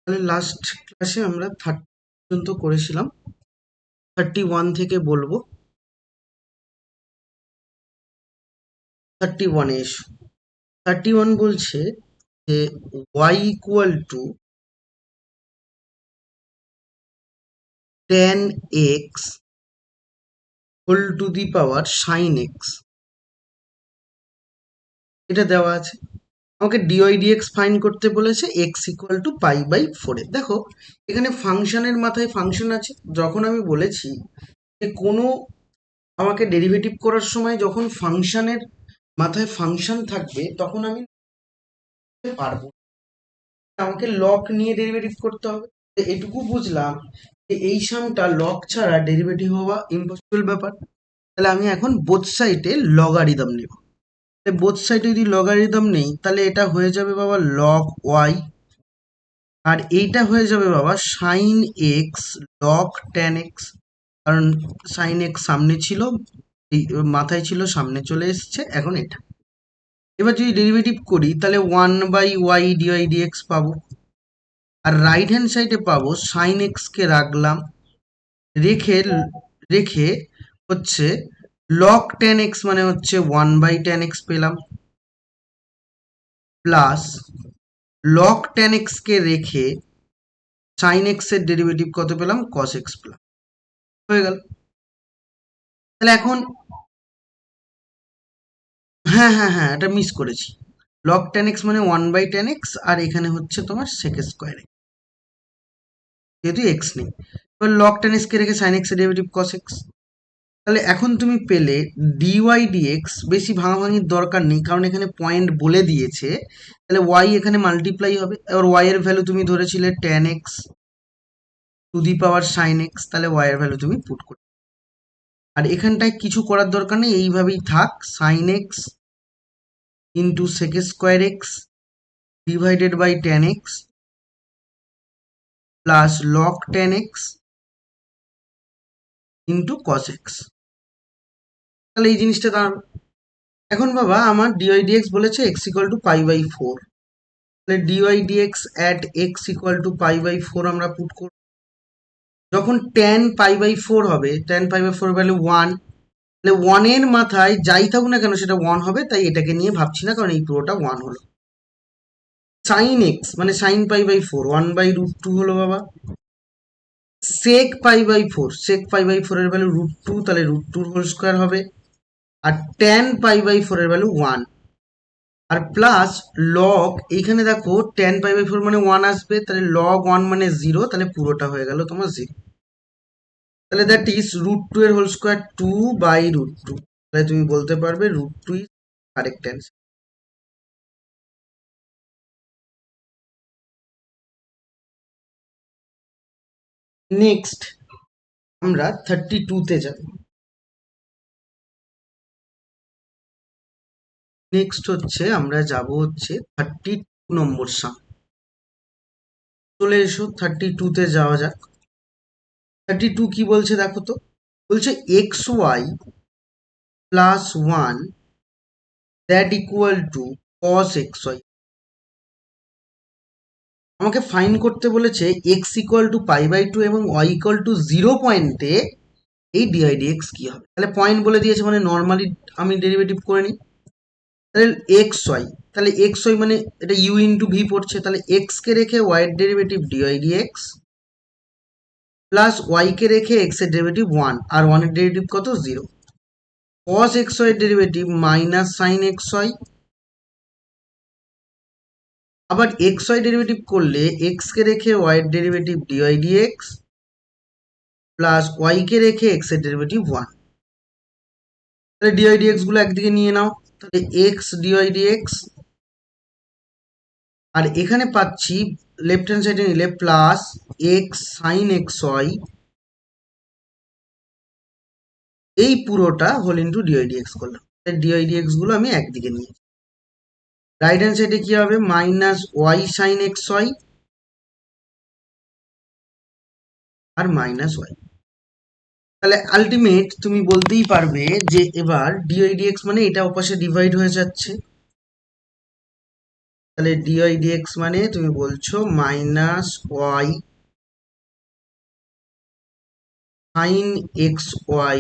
তাহলে লাস্ট ক্লাসে আমরা 30 পর্যন্ত করেছিলাম। 31 থেকে বলবো। 31 এসো। 31 বলছে যে y equal to tan x whole to the power sin x, এটা দেওয়া আছে। আমাকে ডিওয়াই ডিএক্স ফাইন্ড করতে বলেছে x equal to pi by 4 এ। দেখো এখানে ফাংশনের মাথায় ফাংশন আছে। যখন আমি বলেছি যে কোনো আমাকে ডেরিভেটিভ করার সময় যখন ফাংশনের মাথায় ফাংশন থাকবে তখন আমি পারবো, আমাকে লগ নিয়ে ডেরিভেটিভ করতে হবে। এটুকু বুঝলাম যে এই সামটা লগ ছাড়া ডেরিভেটিভ হওয়া ইম্পসিবল ব্যাপার। তাহলে আমি এখন বোথ সাইডে লগারিদম নেব। বোথ সাইডে যদি লগারিদম নেই তাহলে এটা হয়ে যাবে বাবা লগ ওয়াই, আর এইটা হয়ে যাবে বাবা sine x log tan x. কারণ সাইন এক্স সামনে ছিল, এই মাথায় ছিল, সামনে চলে এসছে, এখন এটা। এবার যদি ডেরিভেটিভ করি তাহলে 1/y ডিওয়াই ডিএক্স পাবো, আর রাইট হ্যান্ড সাইডে পাবো সাইন এক্স কে রাখলাম, রেখে রেখে হচ্ছে লগ ট্যান এক্স মানে হচ্ছে 1/tan x পেলাম, প্লাস লগ ট্যান এক্স কে রেখে সাইন এক্স এর ডেরিভেটিভ কত পেলাম, কস এক্স পেলাম। হয়ে গেল। তাহলে এখন হ্যাঁ হ্যাঁ হ্যাঁ, এটা মিস করেছি। লগ ট্যান এক্স মানে 1/tan x, আর এখানে হচ্ছে তোমার সেক স্কোয়ার এক্স, যেহেতু এক্স নেই। এবার লগ ট্যান এক্স কে রেখে সাইন এক্স এর ডেরিভেটিভ কস এক্স। তাহলে এখন তুমি পেলে ডিওয়াই ডিএক্স। বেশি ভাঙাভাঙির দরকার নেই কারণ এখানে পয়েন্ট বলে দিয়েছে। তাহলে ওয়াই এখানে মাল্টিপ্লাই হবে। এবার ওয়াই এর ভ্যালু তুমি ধরেছিলে tan x to the power sine x, তাহলে ওয়াই এর ভ্যালু তুমি পুট করো। আর এখানটায় কিছু করার দরকার নেই, এইভাবেই থাক। Sine x into sec square x divided by tan x plus log tan x into cos x. তাহলে এই জিনিসটা দাঁড়াবে। এখন বাবা আমার ডিওয়াই ডিএক্স বলেছে x equal to pi by 4। তাহলে dy dx at x equal to pi by 4 আমরা পুট করব। যখন ট্যান পাই বাই 4 হবে, ট্যান পাই বাই 4 ভ্যালু 1, তাহলে 1 এর মাথায় যাই থাকুক না কেন সেটা 1 হবে, তাই এটাকে নিয়ে ভাবছি না কারণ এই পুরোটা 1 হলো। সাইন এক্স মানে সাইন পাই বাই 4 1/√2 হলো বাবা। সেক পাই বাই 4, সেক পাই বাই 4 এর ভ্যালু √2, তাহলে √2 হোল স্কোয়ার হবে। আর ট্যান পাই বাই 4 এর ভ্যালু 1, আর প্লাস লগ, এইখানে দেখো ট্যান পাই বাই 4 মানে 1 আসবে, তাহলে লগ 1 মানে 0, তাহলে পুরোটা হয়ে গেল তোমার 0। তাহলে দ্যাট ইজ √2 এর হোল স্কোয়ার 2/√2। তাহলে তুমি বলতে পারবে √2 ইজ কারেক্ট অ্যান্সার। নেক্সট আমরা 32 তে যাব। নেক্সট হচ্ছে আমরা যাব হচ্ছে 32 নম্বর সাম। চলে এসো 32 তে যাওয়া যাক। 32 কি বলছে দেখো তো। বলছে x y plus 1 that equal to cos x y. আমাকে ফাইন্ড করতে বলেছে x equal to pi by 2 এবং ওয়াই ইকুয়াল টু 0 পয়েন্টে এই ডিআই ডিএক্স কি হবে। তাহলে পয়েন্ট বলে দিয়েছে মানে নর্মালি আমি ডেরিভেটিভ করে নিই। তাহলে এক্স ওয়াই, তাহলে এক্স ওয়াই মানে এটা ইউ ইন্টু ভি পড়ছে, তাহলে এক্স কে রেখে ওয়াই এর derivative dy dx plus y কে রেখে এক্স এর ডেরিভেটিভ 1, আর 1 এর ডেরিভেটিভ কত 0। কস এক্স ওয়াই এর derivative minus sine x y. আবার এক্স ওয়াই ডেরিভেটিভ করলে এক্স কে রেখে ওয়াই এর derivative dy dx plus y কে রেখে এক্স এর ডেরিভেটিভ 1। তাহলে ডিওয়াই ডিএক্স গুলো একদিকে নিয়ে নাও, তাহলে এক্স ডিওয়াই ডিএক্স, আর এখানে পাচ্ছি লেফট হ্যান্ড সাইডে নিলে plus x sine x y, এই পুরোটা হোল ইন্টু ডিওয়াই ডিএক্স করলাম। ডিওয়াই ডিএক্স গুলো আমি একদিকে নিয়ে, রাইট হ্যান্ড সাইডে কি হবে minus y sine x y আর মাইনাস ওয়াই। তাহলে আলটিমেট তুমি বলতেই পারবে যে এবার ডিওয়াই ডিএক্স মানে এটা ওপাশে ডিভাইড হয়ে যাচ্ছে, তাহলে ডিওয়াই ডিএক্স মানে তুমি বলছো minus y sine x y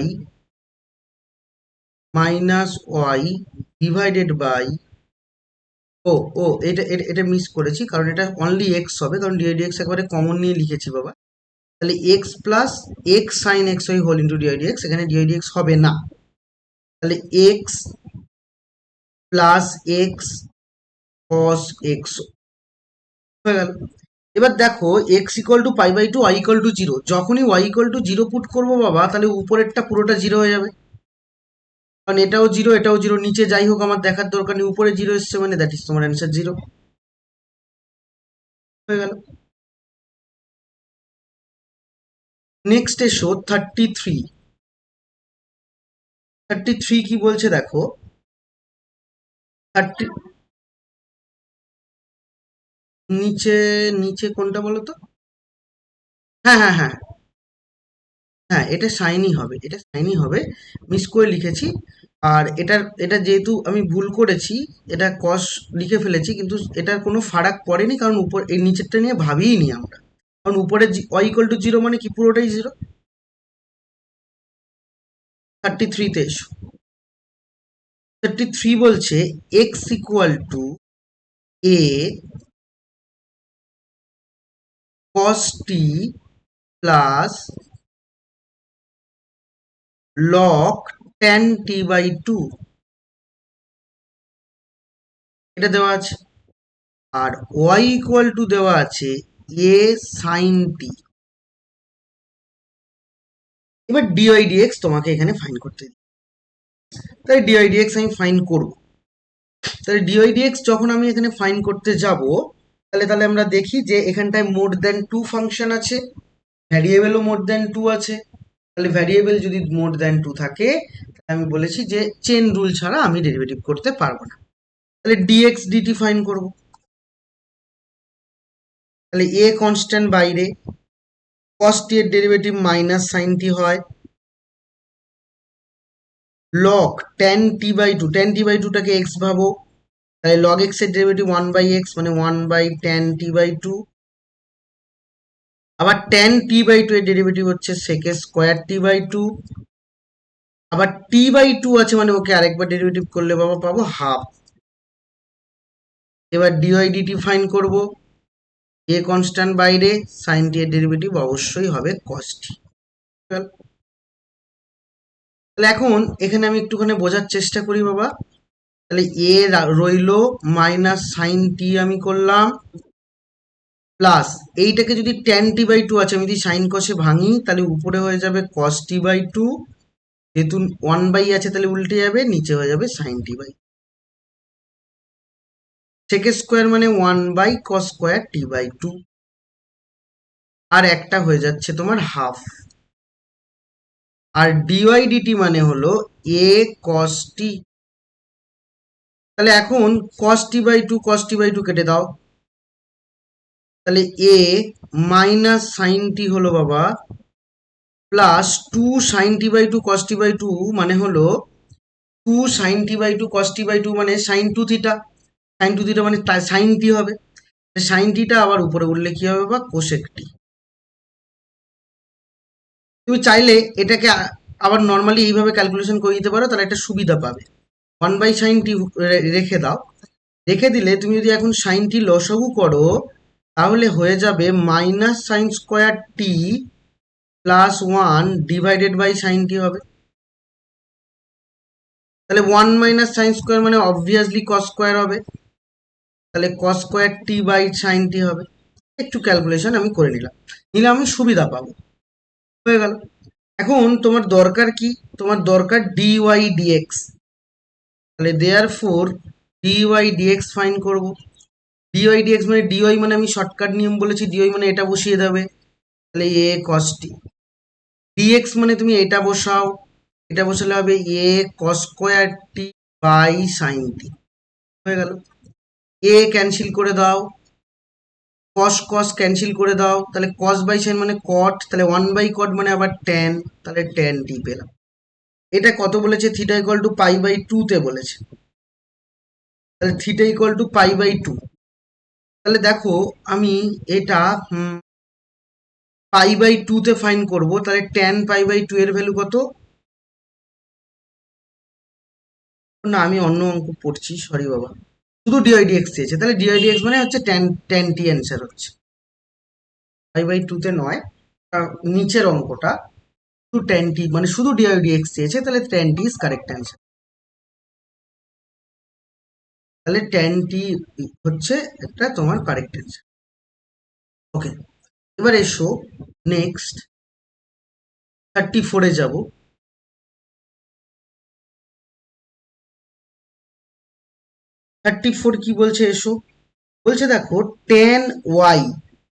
minus y divided by, ও ও এটা এটা এটা মিস করেছি, কারণ এটা অনলি এক্স হবে, কারণ ডিআই ডিএক্স একবারে কমন নিয়ে লিখেছি বাবা। তাহলে x plus x sine x y whole into dy dx, এখানে ডিআই ডিএক্স হবে না। তাহলে x plus x cos x হয়ে গেল। এবার দেখো x equal to pi by two, y equal to zero, যখনই y equal to zero put করবো বাবা, তাহলে উপরেরটা পুরোটা জিরো হয়ে যাবে, কারণ এটাও জিরো এটাও জিরো, নিচে যাই হোক আমার দেখার দরকার নেই, উপরে জিরো এসছে মানে দ্যাট ইজ তোমার অ্যান্সার জিরো হয়ে গেল। নেক্সট এসো 33। 33 কি বলছে দেখো, 30 নিচে, নিচে কোনটা বলো তো? হ্যাঁ হ্যাঁ হ্যাঁ হ্যাঁ, এটা সাইনই হবে, এটা সাইনই হবে, মিস করে লিখেছি। আর এটা যেহেতু আমি ভুল করেছি, এটা কস লিখে ফেলেছি, কিন্তু এটার কোনো ফারাক পড়েনি, কারণ উপর এই নিচেরটা নিয়ে ভাবিই নি আমরা, কারণ উপরে ওয়াই ইকুয়াল টু জিরো মানে কি পুরোটাই জিরো। 33-তে এসো। 33 বলছে x equal to a cos t plus log tan t by two, এটা দেওয়া আছে। আর ওয়াই ইকুয়াল টু দেওয়া আছে এ সাইন টি। এবার ডিওয়াই ডিএক্স তোমাকে এখানে ফাইন করতে দিই, তাই ডিওয়াই ডিএক্স আমি ফাইন করব। তাহলে ডিওয়াই ডিএক্স যখন আমি এখানে ফাইন করতে যাব, তাহলে তাহলে আমরা দেখি যে এখানটায় মোর দেন টু ফাংশন আছে, ভ্যারিয়েবলও মোর দেন টু আছে। তাহলে ভ্যারিয়েবল যদি মোর দেন টু থাকে, তাহলে আমি বলেছি যে চেন রুল ছাড়া আমি ডেরিভেটিভ করতে পারবো না। তাহলে ডিএক্স ডিটি ফাইন করব। তাহলে এ কনস্ট্যান্ট বাইরে, কস টি এর ডেরিভেটিভ মাইনাস সাইন টি হয়, log tan t by two, tan t by টুটাকে এক্স ভাবো, তাহলে লগ এক্স এর ডেরিভেটিভ ওয়ান বাই এক্স মানে one by tan t by two. আবার ট্যান টি বাই টু এর ডেরিভেটিভ হচ্ছে sec square t by two. আবার t by two আছে মানে ওকে আরেকবার ডেরিভেটিভ করলে বাবা পাবো হাফ। এবার ডিওয়াই ডিটি ফাইন করব, এ কনস্ট্যান্ট বাইরে, সাইন টি এর ডেরিভেটিভ অবশ্যই হবে কস টি। তাহলে এখন এখানে আমি একটুখানি বোঝার চেষ্টা করি বাবা। তাহলে এ রইলো মাইনাস সাইন টি আমি করলাম, প্লাস এইটাকে যদি ট্যান টি বাই টু আছে আমি যদি সাইন কসে ভাঙি, তাহলে উপরে হয়ে যাবে কস টি বাই টু, যেহেতু ওয়ান বাই আছে তাহলে উল্টে যাবে, নিচে হয়ে যাবে sine t by, sec square মানে one by cos square t by two, আর একটা হয়ে যাচ্ছে তোমার হাফ। আর ডিওয়াই ডিটি মানে হলো এ কস টি। তাহলে এখন cos t by two cos t by two কেটে দাও, তাহলে এ মাইনাস সাইন টি হলো বাবা plus two sine t by two cos t by two, মানে হলো two sine t by two cos t by two মানে sine two theta, sine two theta মানে সাইন টি হবে, সাইন টিটা আবার উপরে উঠলে কি হবে বা কোসেক টি। তুমি চাইলে এটাকে আবার নর্মালি এইভাবে ক্যালকুলেশন করে দিতে পারো, তাহলে একটা সুবিধা পাবে। ওয়ান বাই সাইন টি রেখে দাও, রেখে দিলে তুমি যদি এখন সাইন টি লসাগু করো, তাহলে হয়ে যাবে minus sine square t plus one divided by sine t হবে। তাহলে ওয়ান মাইনাস সাইন স্কোয়ার মানে অবভিয়াসলি কস স্কোয়ার হবে, তাহলে cos square t by sine t হবে। একটু ক্যালকুলেশন আমি করে নিলাম, নিলে আমি সুবিধা পাবো, হয়ে গেল। এখন তোমার দরকার কি, তোমার দরকার ডিওয়াই ডিএক্স, তাহলে there four dy dx fine করবো। ডিওয়াই ডিএক্স মানে ডিওয়াই মানে আমি শর্টকাট নিয়ম বলেছি, ডিওয়াই মানে এটা বসিয়ে দেবে, তাহলে এ কস টি। ডিএক্স মানে তুমি এটা বসাও, এটা বসালে হবে এ cos square t by sine t, হয়ে গেল। এ ক্যান্সেল করে দাও, কস কস ক্যান্সেল করে দাও, তাহলে কস বাই সাইন মানে কট, তাহলে ওয়ান বাই কট মানে আবার ট্যান, তাহলে ট্যান টি পেলাম। এটা কত বলেছে, theta equal to pi by two তে বলেছে, তাহলে theta equal to pi by two, তাহলে দেখো আমি এটা পাই বাই টু তে ফাইন করবো, তাহলে টেন পাই বাই টু এর ভ্যালু কত? না, আমি অন্য অঙ্ক পড়ছি, সরি বাবা। শুধু ডিওয়াইডিএক্স চেয়েছে, তাহলে ডিওয়াইডিএক্স মানে হচ্ছে টেন, টেন টি অ্যান্সার হচ্ছে, পাই বাই টু তে নয়। নিচের অঙ্কটা শুধু টেন টি, মানে শুধু ডিওয়াইডিএক্স চেয়েছে, তাহলে ten T is correct answer. তাহলে টেন টি হচ্ছে একটা তোমার কারেক্ট অ্যান্সার। ওকে, এবার এসো নেক্সট 34-এ যাব। 34 কি বলছে এসো, বলছে দেখো টেন ওয়াই।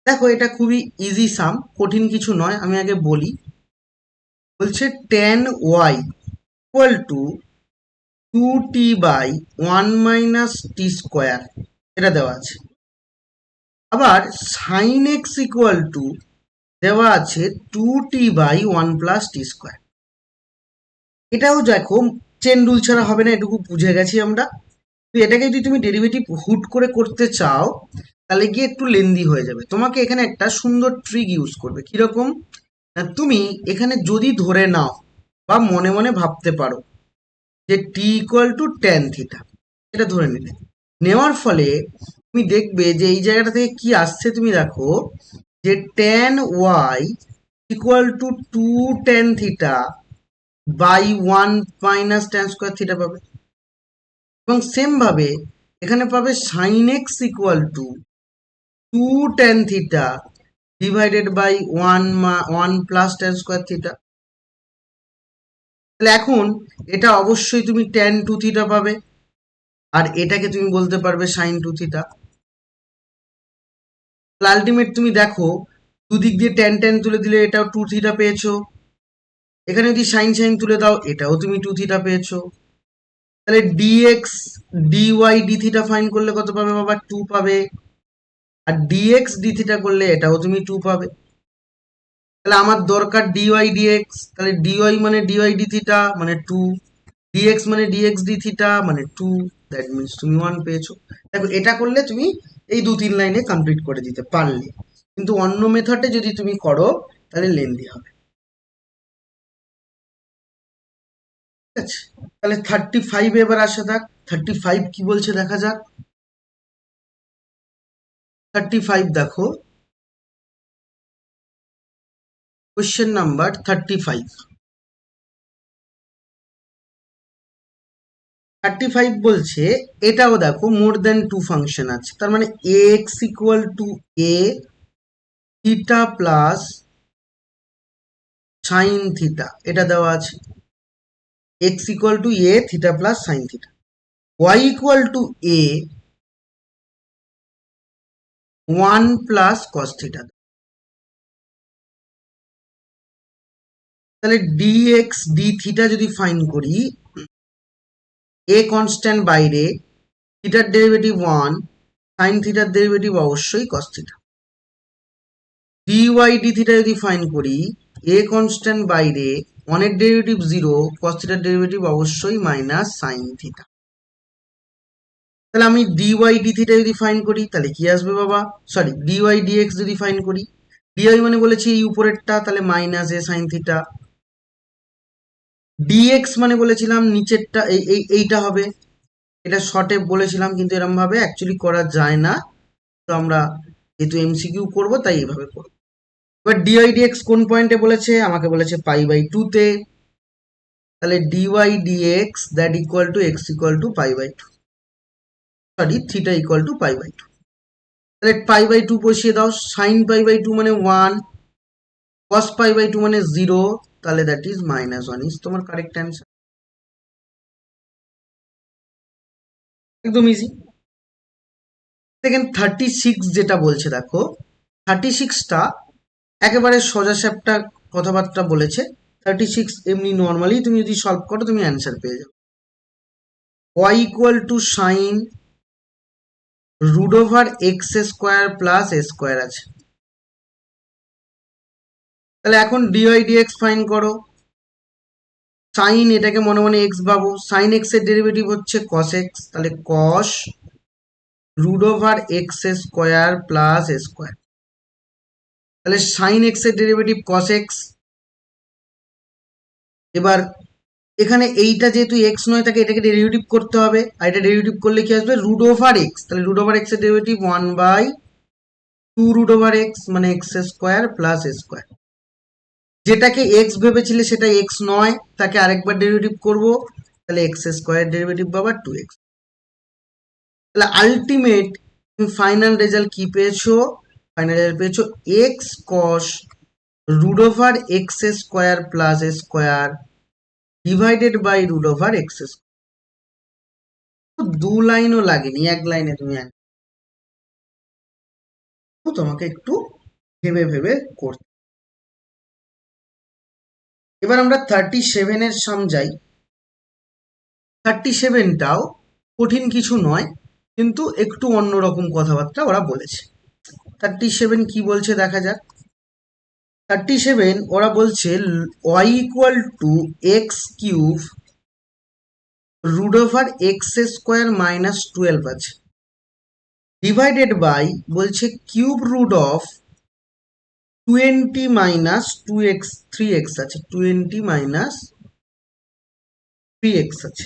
দেখো এটা খুবই ইজি সাম, কঠিন কিছু নয়, আমি আগে বলি। বলছে tan y equal to two t by one minus t square, এটা দেওয়া আছে। আবার সাইন এক্স ইকুয়াল টু দেওয়া আছে two t by one plus t square. এটাও দেখো চেন রুল ছাড়া হবে না, এটুকু বুঝে গেছি আমরা। তো এটাকে যদি তুমি ডেরিভেটিভ হুট করে করতে চাও, তাহলে গিয়ে একটু লেন্দি হয়ে যাবে। তোমাকে এখানে একটা সুন্দর ট্রিক ইউজ করবে। কিরকম? তুমি এখানে যদি ধরে নাও বা মনে মনে ভাবতে পারো যে T equal to tan theta, এটা ধরে নিলে, নেওয়ার ফলে তুমি দেখবে যে এই জায়গাটা থেকে কি আসছে, তুমি দেখো যে tan y equal to two tan theta by one minus tan square theta পাবে। এবং সেম ভাবে এখানে পাবে sine x equal to two tan theta divided by one plus tan square theta. তাহলে এখন এটা অবশ্যই তুমি টেন টু থিটা পাবে, আর এটাকে তুমি বলতে পারবে সাইন টু থিটা। আলটিমেট তুমি দেখো দুদিক দিয়ে টেন টেন তুলে দিলে এটাও টু থিটা পেয়েছো, এখানে যদি সাইন সাইন তুলে দাও এটাও তুমি টু থিটা পেয়েছো। তাহলে dx dy d theta find করলে কত পাবে বাবা? টু পাবে। আর ডিএক্স ডি থিটা করলে এটাও তুমি টু পাবে। তাহলে আমার দরকার ডিওয়াই ডিএক্স, তাহলে ডিওয়াই মানে ডিওয়াই ডি থিটা মানে টু, ডিএক্স মানে ডিএক্স ডি থিটা মানে টু, দ্যাট মিনস তুমি ওয়ান পেয়েছো। দেখো এটা করলে তুমি এই দু তিন লাইনে কমপ্লিট করে দিতে পারলে, কিন্তু অন্য মেথডে যদি তুমি করো তাহলে লেন্দি হবে। ঠিক আছে, তাহলে 35 এবার আসা যাক। 35 কি বলছে দেখা যাক। 35 দেখো, কোশ্চেন নাম্বার 35। 35 বলছে, এটাও দেখো মোর দেন টু ফাংশন আছে, তার মানে x equal to a theta plus sine theta, এটা দেওয়া আছে। X equal to a theta plus sine theta, y equal to a one plus cos theta. তাহলে ডিএক্স ডি থিটা যদি ফাইন করি, এ কনস্ট্যান্ট বাইরে, থিটার ডেরিভেটিভ ওয়ান, সাইন থিটার derivative অবশ্যই cos theta. Dy d theta যদি find করি, a constant বাইরে, ওয়ানের ডেরিভেটিভ জিরো, কস থিটার ডেরিভেটিভ অবশ্যই মাইনাস সাইন থিটা। তাহলে আমি ডিওয়াই ডি থিটা যদি ফাইন করি তাহলে কি আসবে বাবা? সরি, ডিওয়াই ডিএক্স যদি ফাইন করি, ডিওয়াই মানে বলেছি এই উপরেরটা, তাহলে মাইনাস এ সাইন থিটা। ডিএক্স মানে বলেছিলাম নিচেরটা, এইটা হবে। এটা শর্টে বলেছিলাম, কিন্তু এরকম ভাবে অ্যাকচুয়ালি করা যায় না, তো আমরা যেহেতু এমসিকিউ করবো তাই এইভাবে করবো। এবার ডিওয়াই ডিএক্স কোন পয়েন্টে বলেছে? আমাকে বলেছে পাই বাই টু তে। তাহলে dy dx that equal to x equal to pi by two, sorry theta equal to pi by two. তাহলে পাই বাই টু বসিয়ে দাও, সাইন পাই বাই টু মানে one, cos pi by two মানে zero, তাহলে that is minus one is তোমার correct answer. একদম easy. Second 36 যেটা বলছে দেখো, 36টা একেবারে সোজা সাপটা কথাবার্তা বলেছে। 36 এমনি নর্মালি তুমি যদি সলভ করো তুমি অ্যান্সার পেয়ে যাবে। y equal to sine root over x square plus a square আছে। তাহলে এখন ডিওয়াই ডিএক্স ফাইন করো। সাইন, এটাকে মনে মনে এক্স ভাবো, সাইন এক্স এর ডেরিভেটিভ হচ্ছে কস এক্স, তাহলে cos root over x square plus square, তাহলে সাইন এক্স এর ডেরিভেটিভ কস এক্স। এবার এখানে এইটা যেহেতু এক্স নয়, তাকে এটাকে ডেরিভেটিভ করতে হবে, আর এটা ডেরিভেটিভ করলে কি আসবে, রুট ওভার এক্স, তাহলে রুট ওভার এক্স এর ডেরিভেটিভ 1/2 রুট ওভার এক্স মানে এক্স স্কোয়ার প্লাস স্কোয়ার। যেটাকে এক্স ভেবেছিলে সেটা এক্স নয়, তাকে আরেকবার ডেরিভেটিভ করব, তাহলে এক্স স্কোয়ার ডেরিভেটিভ পাবা 2x। তাহলে আলটিমেট তুমি ফাইনাল রেজাল্ট কি পেয়েছো, ফাইনাল রেজাল্ট পেয়েছো x cos root over x square plus square divided by root over x square. দু লাইনও লাগেনি, এক লাইনে তুমি তোমাকে একটু ভেবে ভেবে করতে। এবার আমরা 37 সাম যাই। 37টাও কঠিন কিছু নয়, কিন্তু একটু অন্যরকম কথাবার্তা ওরা বলেছে। 37 কি বলছে দেখা যাক। 37 ওরা বলছে y equal to x cube root over x square minus 12 আছে, ডিভাইডেড বাই বলছে cube root of 20 minus 2x 3x আছে, 20 মাইনাস 3x আছে।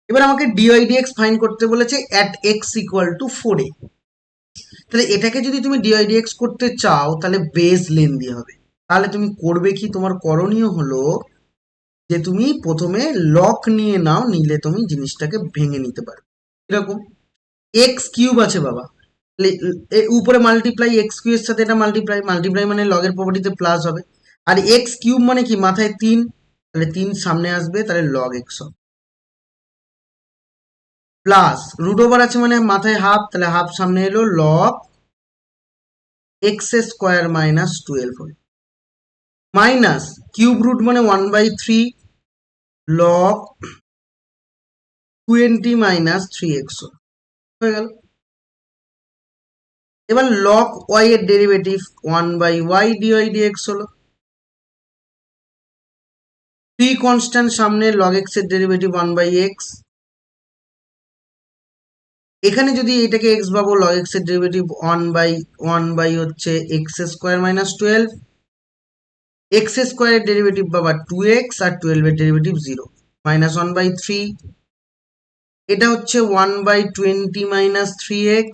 এবার আমাকে ডিওয়াই ডিএক্স ফাইন্ড করতে বলেছে at x equal two 4a। তাহলে এটাকে যদি তুমি ডিওয়াই ডিএক্স করতে চাও তাহলে বেস লেন্দি হবে। তাহলে তুমি করবে কি, তোমার করণীয় হলো যে তুমি প্রথমে লক নিয়ে নাও, নিলে তুমি জিনিসটাকে ভেঙে নিতে পারবে। এরকম এক্স কিউব আছে বাবা, উপরে মাল্টিপ্লাই এক্স কিউবের সাথে এটা মাল্টিপ্লাই, মাল্টিপ্লাই মানে লগের প্রপার্টিতে প্লাস হবে। আর এক্স কিউব মানে কি, মাথায় 3, তাহলে 3 সামনে আসবে, তাহলে লগ এক্স হবে। প্লাস রুট ওভার আছে মানে মাথায় হাফ, তাহলে হাফ সামনে এলো, লগ এক্স স্কোয়ার মাইনাস 12 হবে। মাইনাস কিউব রুট মানে 1/3 লগ 20 মাইনাস 3x হয়ে গেল। এবার লগ ওয়াই এর ডেরিভেটিভ 1/y ডিওয়াই ডিএক্স হলো। 3 কনস্ট্যান্ট সামনে, লগ এক্স এর ডেরিভেটিভ 1/x। এখানে যদি এটাকে এক্স ভাবো, লগ এক্স এর ডেরিভেটিভ 1/1 হচ্ছে এক্স স্কোয়ার মাইনাস 12, এক্স স্কোয়ারের ডেরিভেটিভ পাবা 2x, আর 12 এর ডেরিভেটিভ 0 মাইনাস 1/3। এটা হচ্ছে 1/20 মাইনাস 3x।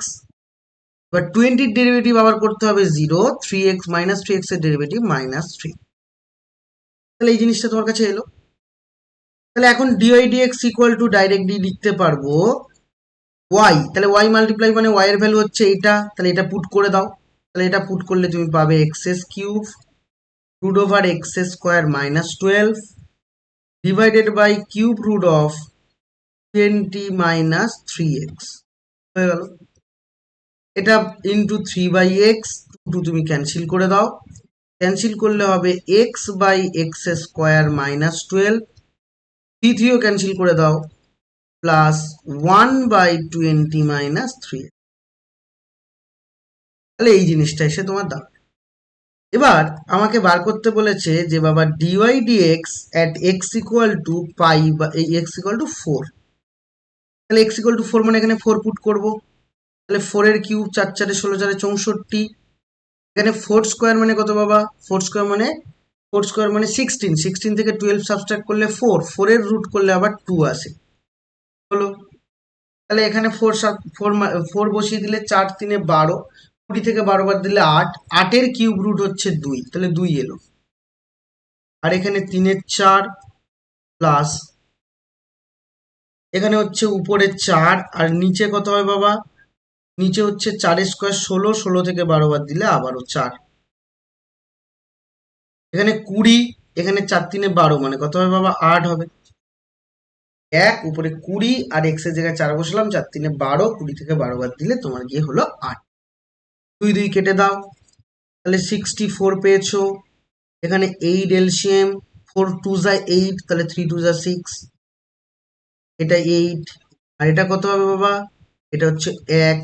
এবার 20 ডেরিভেটিভ আবার করতে হবে 0, 3x মাইনাস 3x এর ডেরিভেটিভ -3। তাহলে এই জিনিসটা তোমার কাছে এলো। তাহলে এখন dy dx equal to directly লিখতে পারবো y, তাহলে y মাল্টিপ্লাই মানে y এর ভ্যালু হচ্ছে এটা, তাহলে এটা পুট করে দাও। তাহলে এটা পুট করলে তুমি পাবে x cube root over x square minus 12 divided by cube root of 20 minus 3x হয়ে গেল। এটা ইন্টু 3/x, 2 তুমি ক্যান্সেল করে দাও, ক্যান্সেল করলে হবে x by x square minus 12, 3 cancel করে দাও, প্লাস 1/20 মাইনাস 3। তাহলে এই জিনিসটা এসে তোমার দাও। এবার আমাকে বার করতে বলেছে যে বাবা dy dx at x equal to pi বা এই এক্স ইকুয়াল টু 4। তাহলে এক্স ইকুয়াল টু 4 মানে এখানে 4 পুট করবো, তাহলে 4 এর কিউব 4 4 16 4 64। এখানে 4 স্কোয়ার মানে কত বাবা, 4 স্কোয়ার মানে 16, 16 থেকে 12 সাবস্ট্রাক্ট করলে 4, 4 এর রুট করলে আবার 2 আসে হলো। তাহলে এখানে 4 বসিয়ে দিলে 4 3 12, 20 থেকে 12 বার দিলে 8, 8 এর কিউব রুট হচ্ছে 2, তাহলে 2 এলো। আর এখানে 3 এর 4 প্লাস এখানে হচ্ছে উপরে 4, আর নিচে কত হয় বাবা, নিচে হচ্ছে 4 স্কোয়ার 16, 16 থেকে 12 বার দিলে আবারও 4, এখানে 20, এখানে 4 3 12 মানে কত হবে বাবা, 8 হবে। 1 উপরে 20 আর এক্স এর জায়গায় 4 বসলাম, 4 3 12, 20 থেকে 12 বার দিলে তোমার গিয়ে হলো 8। 2 2 কেটে দাও, তাহলে 64 পেয়েছো। এখানে 8 এলসিএম, 4 2 যা 8, তাহলে 3 2 যা 6, এটা 8, আর এটা কত হবে বাবা, এটা হচ্ছে 1।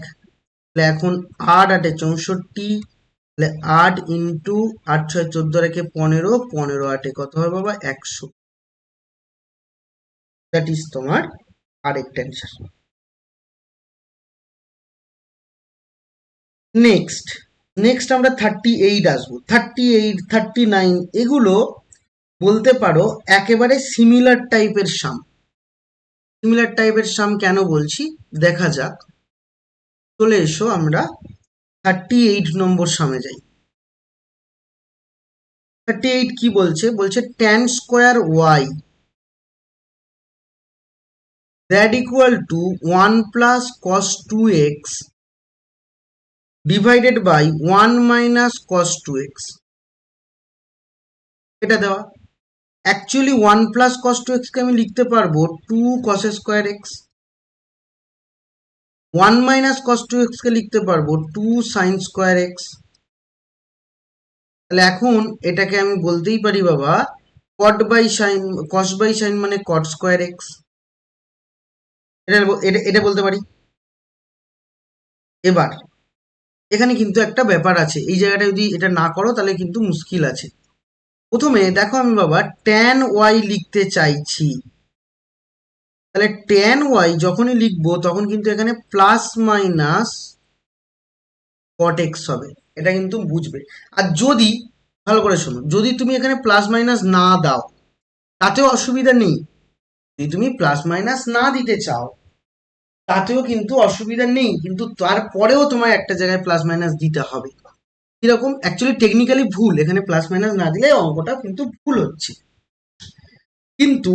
তাহলে এখন 8 8 64, তাহলে 8 ইন্টু 8 6 14 রেখে 15, 15 8 কত হবে বাবা, 100। দ্যাট ইজ তোমার আরেকটা অ্যান্সার। নেক্সট নেক্সট আমরা 38 আসবো। 38, 39 এগুলো বলতে পারো একেবারে সিমিলার টাইপের সাম। সিমিলার টাইপের সাম কেন বলছি দেখা যাক। চলে এসো আমরা 38 নম্বর সামে যাই। 38 কি বলছে? বলছে tan square y that equal to 1 plus cos 2x divided by 1 minus cos 2x। এটা দেওয়া। অ্যাকচুয়ালি 1 প্লাস কস 2x কে আমি লিখতে পারবো 2 cos square x. 1 minus cos 2x কে লিখতে পারবো 2 সাইন স্কোয়ার এক্স। তাহলে এখন এটাকে আমি বলতেই পারি বাবা cot by sine, cos by sine মানে কট স্কোয়ার এক্স। এটা এটা এটা বলতে পারি। এবার এখানে কিন্তু একটা ব্যাপার আছে, এই জায়গাটা যদি এটা না করো তাহলে কিন্তু মুশকিল আছে। প্রথমে দেখো আমি বাবা ট্যান ওয়াই লিখতে চাইছি, তাহলে ট্যান ওয়াই যখনই লিখবো তখন কিন্তু এখানে প্লাস মাইনাস কট এক্স হবে, এটা কিন্তু বুঝবে। আর যদি ভালো করে শোনো, যদি তুমি এখানে প্লাস মাইনাস না দাও তাতেও অসুবিধা নেই। যদি তুমি প্লাস মাইনাস না দিতে চাও তাতেও কিন্তু অসুবিধা নেই, কিন্তু তারপরেও তোমার একটা জায়গায় প্লাস মাইনাস দিতে হবে। কিরকম? অ্যাকচুয়ালি টেকনিক্যালি ভুল, এখানে প্লাস মাইনাস না দিলে অঙ্কটা কিন্তু ভুল হচ্ছে। কিন্তু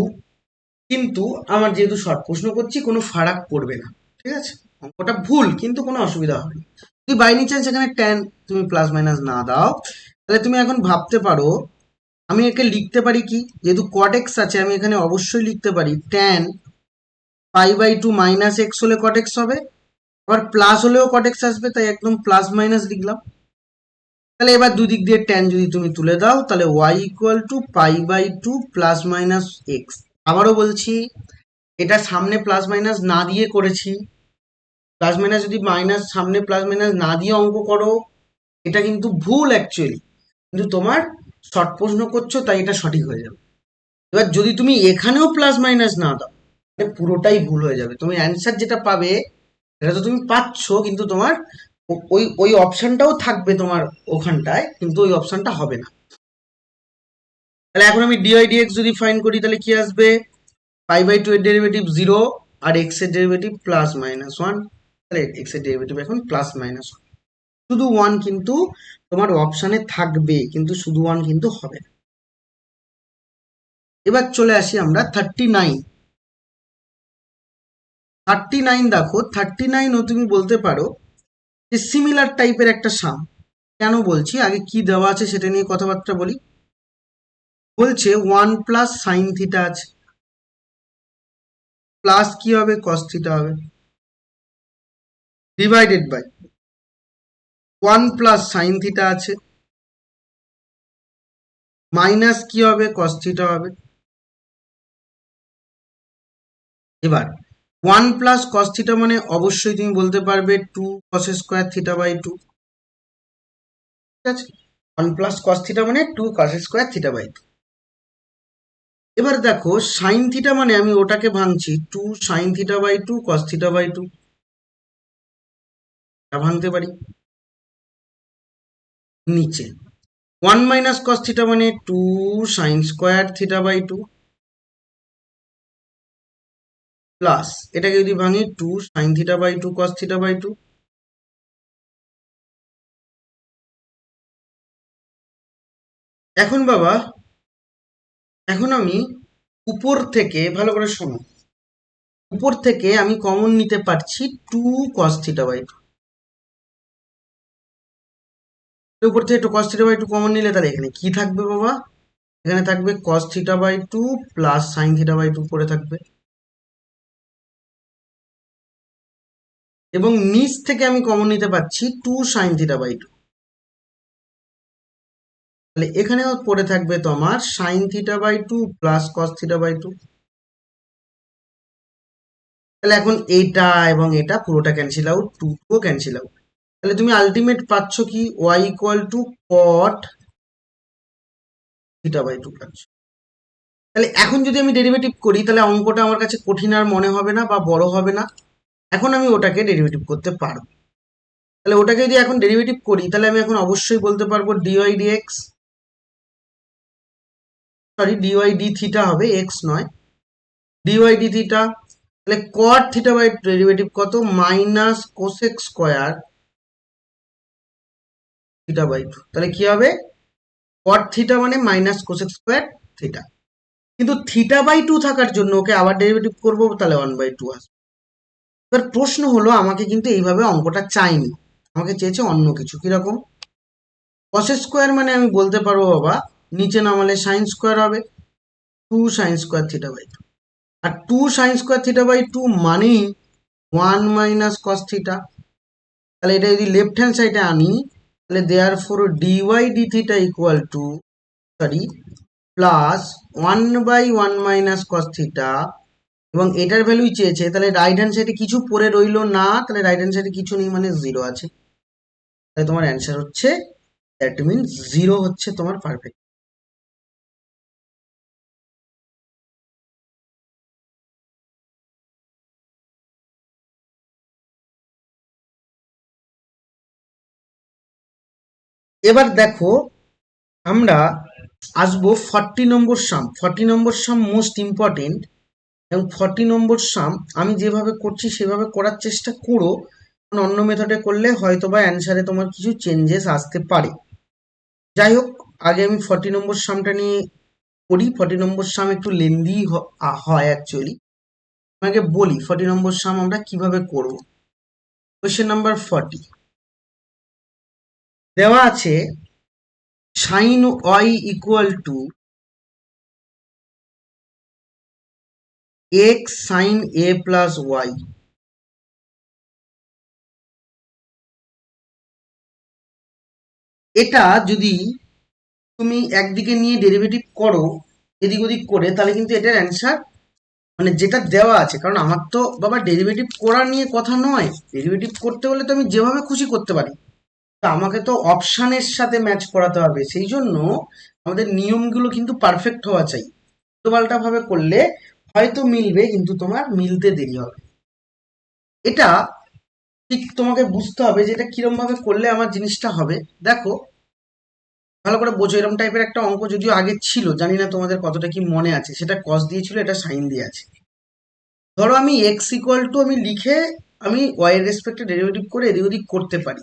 কিন্তু আমার যেহেতু শর্ট প্রশ্ন করছি কোনো ফারাক পড়বে না, ঠিক আছে? অঙ্কটা ভুল কিন্তু কোনো অসুবিধা হবে না। যদি বাই নি চান্স এখানে ট্যান তুমি প্লাস মাইনাস না দাও, তাহলে তুমি এখন ভাবতে পারো আমি একে লিখতে পারি কি, যেহেতু কট এক্স আছে আমি এখানে অবশ্যই লিখতে পারি tan pi by 2 minus x হলে কট এক্স হবে, আবার প্লাস হলেও কট এক্স আসবে, তাই একদম প্লাস মাইনাস লিখলাম। তাহলে এবার দুদিক দিয়ে ট্যান যদি তুমি তুলে দাও তাহলে y equal to pi by 2 plus minus x. আবারও বলছি এটা সামনে প্লাস মাইনাস না দিয়ে করেছি। প্লাস মাইনাস যদি মাইনাস সামনে প্লাস মাইনাস না দিয়ে অঙ্ক করো এটা কিন্তু ভুল অ্যাকচুয়ালি, কিন্তু তোমার শর্ট প্রশ্ন করছো তাই এটা সঠিক হয়ে যাবে। এবার যদি তুমি এখানেও প্লাস মাইনাস না দাও তাহলে পুরোটাই ভুল হয়ে যাবে। তুমি অ্যান্সার যেটা পাবে সেটা তো তুমি পাচ্ছ, কিন্তু তোমার ওই ওই অপশনটাও থাকবে তোমার ওখানটায়, কিন্তু ওই অপশনটা হবে না। তাহলে এখন আমি ডিআই ডিএক্স যদি ফাইন করি তাহলে কি আসবে? পাই বাই 2 এর ডেরিভেটিভ 0 আর এক্স এর ডেরিভেটিভ প্লাস মাইনাস 1। তাহলে এক্স এর ডেরিভেটিভ এখন প্লাস মাইনাস 1। শুধু 1 কিন্তু তোমার অপশানে থাকবে, কিন্তু শুধু 1 কিন্তু হবে না। এবার চলে আসি আমরা 39। 39 দেখো, 39ও তুমি বলতে পারো যে সিমিলার টাইপের একটা সাম। কেন বলছি, আগে কি দেওয়া আছে সেটা নিয়ে কথাবার্তা বলি। বলছে 1 প্লাস সাইন থিটা আছে, প্লাস কি হবে কস থিটা হবে, divided by 1 plus sine theta আছে, মাইনাস কি হবে কস থিটা হবে। এবার 1 প্লাস কস থিটা মানে অবশ্যই তুমি বলতে পারবে 2 কস স্কোয়ার থিটা বাই 2, ঠিক আছে? 1 প্লাস কস থিটা মানে 2 কস স্কোয়ার থিটা বাই 2। এবার দেখো সাইন থিটা মানে আমি ওটাকে ভাঙছি 2 sine theta by 2 cos theta by 2, এটা ভাঙতে পারি। নিচে 1 মাইনাস কস থিটা মানে 2 sine square theta by 2 plus এটাকে যদি ভাঙি 2 sine theta by 2 cos theta by 2। এখন বাবা, এখন আমি উপর থেকে ভালো করে শোনো, উপর থেকে আমি কমন নিতে পারছি 2 কস থিটা বাই 2। উপর থেকে একটু কস থিটা বাই 2 কমন নিলে তাহলে এখানে কি থাকবে বাবা? এখানে থাকবে cos theta by 2 plus sine theta by 2 পড়ে থাকবে, এবং নিচ থেকে আমি কমন নিতে পারছি 2 সাইন থিটা বাই 2। তাহলে এখানেও পড়ে থাকবে তোমার sine theta by 2 plus cos theta by 2। তাহলে এখন এইটা এবং এটা পুরোটা ক্যান্সেল আউট, 2 টুও ক্যান্সেল আউট। তাহলে তুমি আলটিমেট পাচ্ছ কি y equal to cot theta by 2 পাচ্ছ। তাহলে এখন যদি আমি ডেরিভেটিভ করি তাহলে অঙ্কটা আমার কাছে কঠিন আর মনে হবে না বা বড় হবে না। এখন আমি ওটাকে ডেরিভেটিভ করতে পারবো। তাহলে ওটাকে যদি এখন ডেরিভেটিভ করি তাহলে আমি এখন অবশ্যই বলতে পারবো dy dx, sorry dy d theta হবে, এক্স নয়, ডিওয়াই ডি থিটা। তাহলে কট থিটা বাই ডেরিভেটিভ কত, minus cosec square theta by two. তাহলে কি হবে, কট থিটা মানে মাইনাস কোসেক স্কোয়ার থিটা। কিন্তু থিটা বাই টু থাকার জন্য ওকে আবার ডেরিভেটিভ করবো, তাহলে 1/2 আসবে। এবার প্রশ্ন হলো, আমাকে কিন্তু এইভাবে অঙ্কটা চাইনি, আমাকে চেয়েছে অন্য কিছু। কিরকম, কসেক স্কোয়ার মানে আমি বলতে পারবো বাবা নিচে নামালে সাইন স্কোয়ার হবে, 2 sine square theta by two. আর 2 sine square theta by two মানেই 1 মাইনাস কস থিটা। তাহলে এটা যদি লেফট হ্যান্ড সাইডে আনি, তাহলে there four dy d theta equal to, sorry, plus 1/1 minus cos theta, এবং এটার ভ্যালুই চেয়েছে। তাহলে রাইট হ্যান্ড সাইডে কিছু পড়ে রইলো না, তাহলে রাইট হ্যান্ড সাইডে কিছু নেই মানে 0 আছে। তাহলে তোমার অ্যান্সার হচ্ছে, দ্যাট মিনস 0 হচ্ছে তোমার পারফেক্ট। এবার দেখো, আমরা আসবো 40 নম্বর সাম। 40 নম্বর সাম মোস্ট ইম্পর্টেন্ট, এবং 40 নম্বর সাম আমি যেভাবে করছি সেভাবে করার চেষ্টা করো, কারণ অন্য মেথডে করলে হয়তো বা অ্যান্সারে তোমার কিছু চেঞ্জেস আসতে পারে। যাই হোক, আগে আমি 40 নম্বর সামটা নিয়ে করি। 40 নম্বর সাম একটু লেন্দি হয় অ্যাকচুয়ালি। আমাকে বলি 40 নম্বর সাম আমরা কিভাবে করব। কোয়েশ্চেন নাম্বার 40 দেওয়া আছে, sine y equal to x sine a plus y. এটা যদি তুমি একদিকে নিয়ে ডেরিভেটিভ করো এদিক ওদিক করে, তাহলে কিন্তু এটার অ্যান্সার মানে যেটা দেওয়া আছে, কারণ আমার তো বাবা ডেরিভেটিভ করা নিয়ে কথা নয়, ডেরিভেটিভ করতে হলে তো আমি যেভাবে খুশি করতে পারি, তা আমাকে তো অপশানের সাথে ম্যাচ করাতে হবে। সেই জন্য আমাদের নিয়মগুলো কিন্তু পারফেক্ট হওয়া চাই। উল্টোপাল্টা ভাবে করলে হয়তো মিলবে, কিন্তু তোমার মিলতে দেরি হবে। এটা ঠিক তোমাকে বুঝতে হবে যে এটা কিরম ভাবে করলে আমার জিনিসটা হবে। দেখো ভালো করে বোঝো, এরকম টাইপের একটা অঙ্ক যদিও আগে ছিল, জানি না তোমাদের কতটা কি মনে আছে। সেটা কস দিয়েছিল, এটা সাইন দিয়ে আছে। ধরো আমি এক্স ইকুয়াল টু আমি লিখে আমি ওয়াই এর রেসপেক্টে ডেরিভেটিভ করে এদিক ওদিক করতে পারি,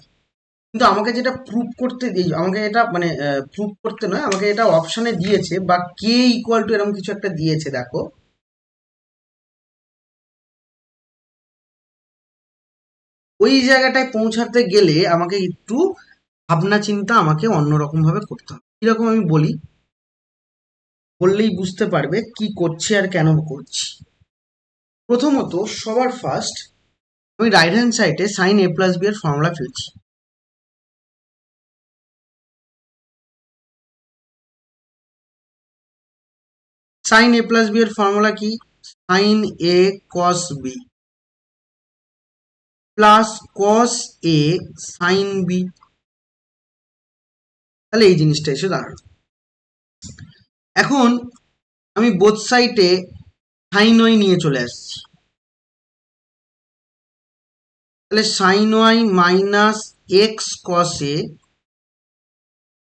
কিন্তু আমাকে যেটা প্রুভ করতে আমাকে এটা মানে প্রুভ করতে নয়, আমাকে এটা অপশানে দিয়েছে বা কে ইকুয়াল টু এরকম কিছু একটা দিয়েছে। দেখো ওই জায়গাটায় পৌঁছাতে গেলে আমাকে একটু ভাবনা চিন্তা আমাকে অন্যরকম ভাবে করতে হবে। কিরকম আমি বলি, বললেই বুঝতে পারবে কি করছি আর কেন করছি। প্রথমত সবার ফার্স্ট আমি রাইট হ্যান্ড সাইডে সাইন এ প্লাস বি এর ফর্মুলা ফেলছি। সাইন এ প্লাস বি এর ফর্মুলা কি, sign a cos b plus cos a sine b. তাহলে এই জিনিসটা এসে দাঁড়ালো। এখন আমি বোথ সাইডে সাইন ওয়াই নিয়ে চলে আসছি। তাহলে sin y minus x cos a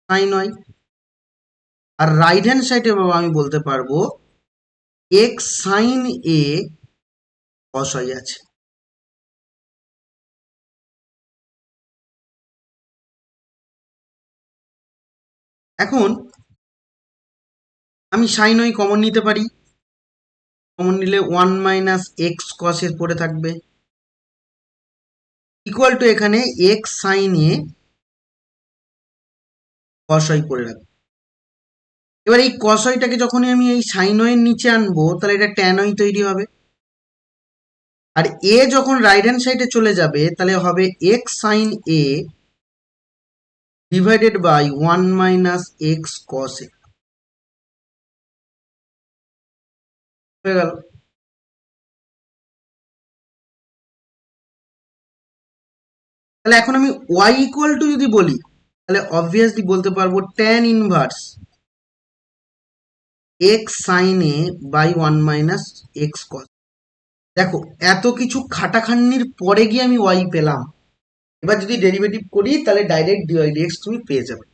sin y. R right hand সাইডে বাবা আমি বলতে পারবো x sine a cos Y আছে। এখন আমি সাইন ওয়াই কমন নিতে পারি, কমন নিলে 1 মাইনাস এক্স কস এর পড়ে থাকবে, ইকুয়াল টু এখানে x sine a cos Y পড়ে রাখবো। এবার এই কস ওয়াইটাকে যখনই আমি এই সাইন ওয়াইয়ের নিচে আনবো, তাহলে এটা ট্যান ওয়াই তৈরি হবে। আর এ যখন রাইট হ্যান্ড সাইডে চলে যাবে, তাহলে হবে x sine a divided by 1 minus x cos a. হয়ে গেল। তাহলে এখন আমি ওয়াই ইকুয়াল টু যদি বলি, তাহলে অবভিয়াসলি বলতে পারবো tan inverse x sine a by 1 minus x cos. দেখো এত কিছু খাটাখাটনির পরে গিয়ে আমি ওয়াই পেলাম। এবার যদি ডেরিভেটিভ করি তাহলে ডাইরেক্ট ডিওয়াই ডিএক্স তুমি পেয়ে যাবে।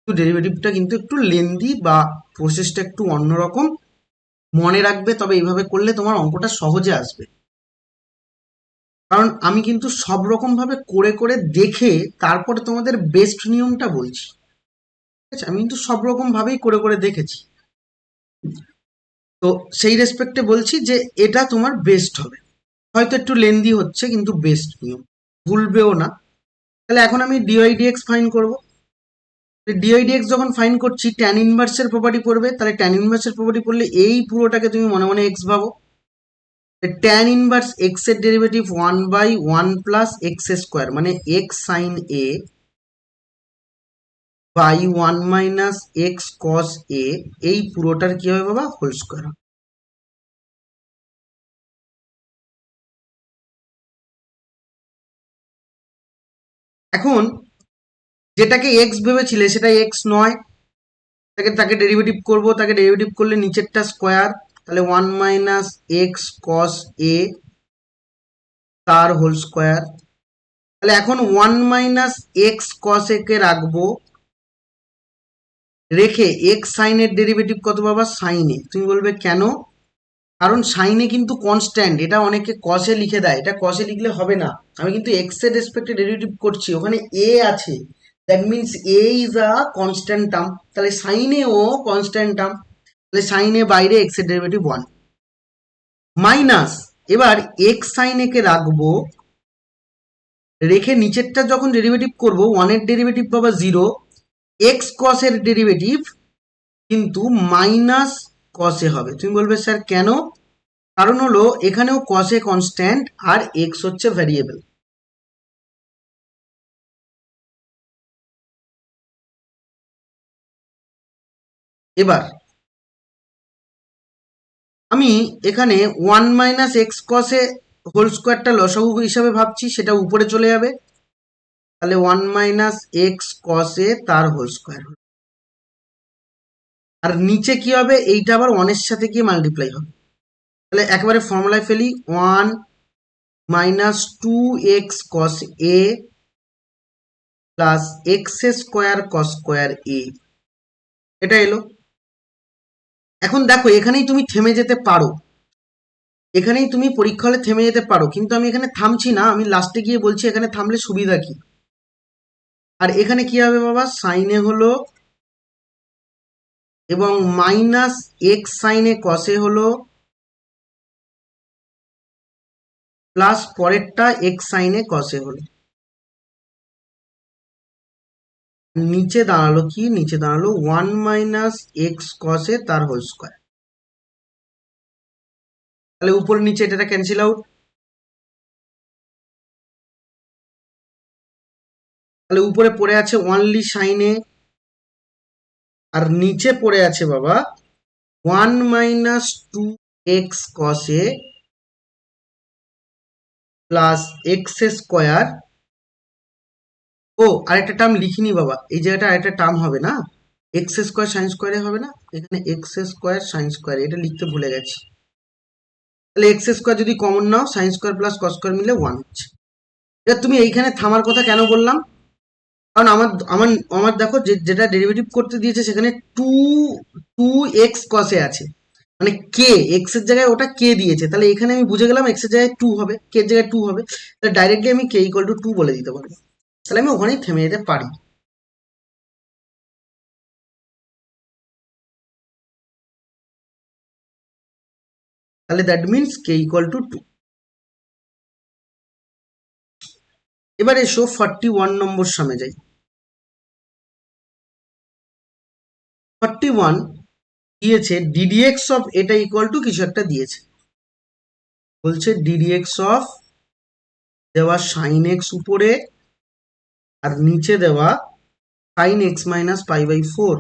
তো ডেরিভেটিভটা কিন্তু একটু লেন্দি বা প্রসেসটা একটু অন্যরকম, মনে রাখবে, তবে এইভাবে করলে তোমার অঙ্কটা সহজে আসবে। কারণ আমি কিন্তু সব রকম ভাবে করে করে দেখে তারপরে তোমাদের বেস্ট নিয়মটা বলছি, ঠিক আছে? আমি কিন্তু সব রকম ভাবেই করে করে দেখেছি, তো সেই রেসপেক্টে বলছি যে এটা তোমার বেস্ট হবে। হয়তো একটু লেন্দি হচ্ছে কিন্তু বেস্ট নিয়ম, ভুলবেও না। তাহলে এখন আমি ডিওয়াই ডিএক্স ফাইন করবো। ডিওয়াই ডিএক্স যখন ফাইন করছি ট্যান ইনভার্সের প্রপার্টি পড়বে, তাহলে ট্যান ইনভার্সের প্রপার্টি পড়লে এই পুরোটাকে তুমি মনে মনে এক্স ভাবো। ট্যান ইনভার্স এক্স এর ডেরিভেটিভ 1/1 প্লাস এক্স স্কোয়ার, মানে x sine a by 1 minus x cos a, এই পুরোটার কি হবে বাবা? Whole square. এখন যেটাকে এক্স ভেবেছিলে সেটা এক্স নয়, তাকে তাকে ডেরিভেটিভ করবো, তাকে ডেরিভেটিভ করলে নিচেরটা স্কোয়ার, তাহলে 1 মাইনাস এক্স কস এ তার হোল স্কোয়ার। তাহলে এখন 1 মাইনাস এক্স কস এ কে রাখবো, রেখে এক্স সাইনের ডেরিভেটিভ কত বাবা? সাইনে। তুমি বলবে কেন? কারণ সাইনে কিন্তু কনস্ট্যান্ট, এটা অনেকে কসে লিখে দেয়, এটা কসে লিখলে হবে না। আমি কিন্তু এক্স এর রেসপেক্টে ডেরিভেটিভ করছি, ওখানে এ আছে, that means a is a constant term, তাহলে সাইনে ও কনস্ট্যান্ট টার্ম, তাহলে সাইনে বাইরে এক্স এর ডেরিভেটিভ 1 মাইনাস, এবার এক্স সাইন একে রাখবো, রেখে নিচেরটা যখন ডেরিভেটিভ করবো 1 এর ডেরিভেটিভ পাবা 0, এক্স কস এর ডেরিভেটিভ কিন্তু মাইনাস কসে হবে। তুমি বলবে স্যার কেন? কারণ হলো এখানেও কসে কনস্ট্যান্ট আর এক্স হচ্ছে ভ্যারিয়েবল। এবার আমি এখানে 1 মাইনাস এক্স কসে হোল স্কোয়ারটা লসাগু হিসাবে ভাবছি, সেটা উপরে চলে যাবে, তাহলে 1 মাইনাস এক্স কসে তার হোল স্কোয়ার, আর নিচে কি হবে? এইটা আবার 1 এর সাথে গিয়ে মাল্টিপ্লাই হবে, তাহলে একেবারে ফর্মুলায় ফেলি, 1 minus 2x cos a plus x square cos square a, এটা এলো। এখন দেখো এখানেই তুমি থেমে যেতে পারো, এখানেই তুমি পরীক্ষা হলে থেমে যেতে পারো, কিন্তু আমি এখানে থামছি না, আমি লাস্টে গিয়ে বলছি এখানে থামলে সুবিধা কি। আর এখানে কি হবে বাবা? সাইনে হলো, এবং মাইনাস এক্স সাইনে কসে হলো, প্লাস পরেরটা এক্স সাইনে কসে হলো। নিচে দাঁড়ালো কি? নিচে দাঁড়ালো 1 মাইনাস এক্স কসে তার হোল স্কোয়ার। তাহলে উপরে নিচে এটা ক্যান্সেল আউট, তাহলে উপরে পড়ে আছে অনলি সাইনে, আর নিচে পড়ে আছে বাবা 1 মাইনাস 2x কসে প্লাস এক্স স্কোয়ার। ও আরেকটা টার্ম লিখিনি বাবা, এই জায়গাটা আরেকটা টার্ম হবে না, এক্স স্কোয়ার সাইন স্কোয়ারে হবে না, এখানে এক্স স্কোয়ার সাইন স্কোয়ার, এটা লিখতে ভুলে গেছি। তাহলে এক্স স্কোয়ার যদি কমন নাও, sine square plus cos square মিলে 1 হচ্ছে। এবার তুমি এইখানে থামার কথা কেন বললাম? কারণ আমার আমার আমার দেখো যেটা ডেরিভেটিভ করতে দিয়েছে সেখানে টু টু এক্স কসে আছে, মানে কে এক্স এর জায়গায় ওটা কে দিয়েছে, তাহলে এখানে আমি বুঝে গেলাম এক্স এর জায়গায় 2 হবে, কে এর জায়গায় 2 হবে, তাহলে ডাইরেক্টলি আমি কে ইকুয়াল টু 2 বলে দিতে পারবো, তাহলে আমি ওখানেই থেমে যেতে পারি। তাহলে that means k equal to 2। এবার এসো 41 নম্বর সামনে যাই। 41 দিয়েছে ডিডিএক্স অফ এটা ইকুয়াল টু কিছু একটা দিয়েছে, বলছে ডিডিএক্স অফ দেওয়া সাইন এক্স উপরে, আর নিচে দেওয়া sine x minus pi by 4,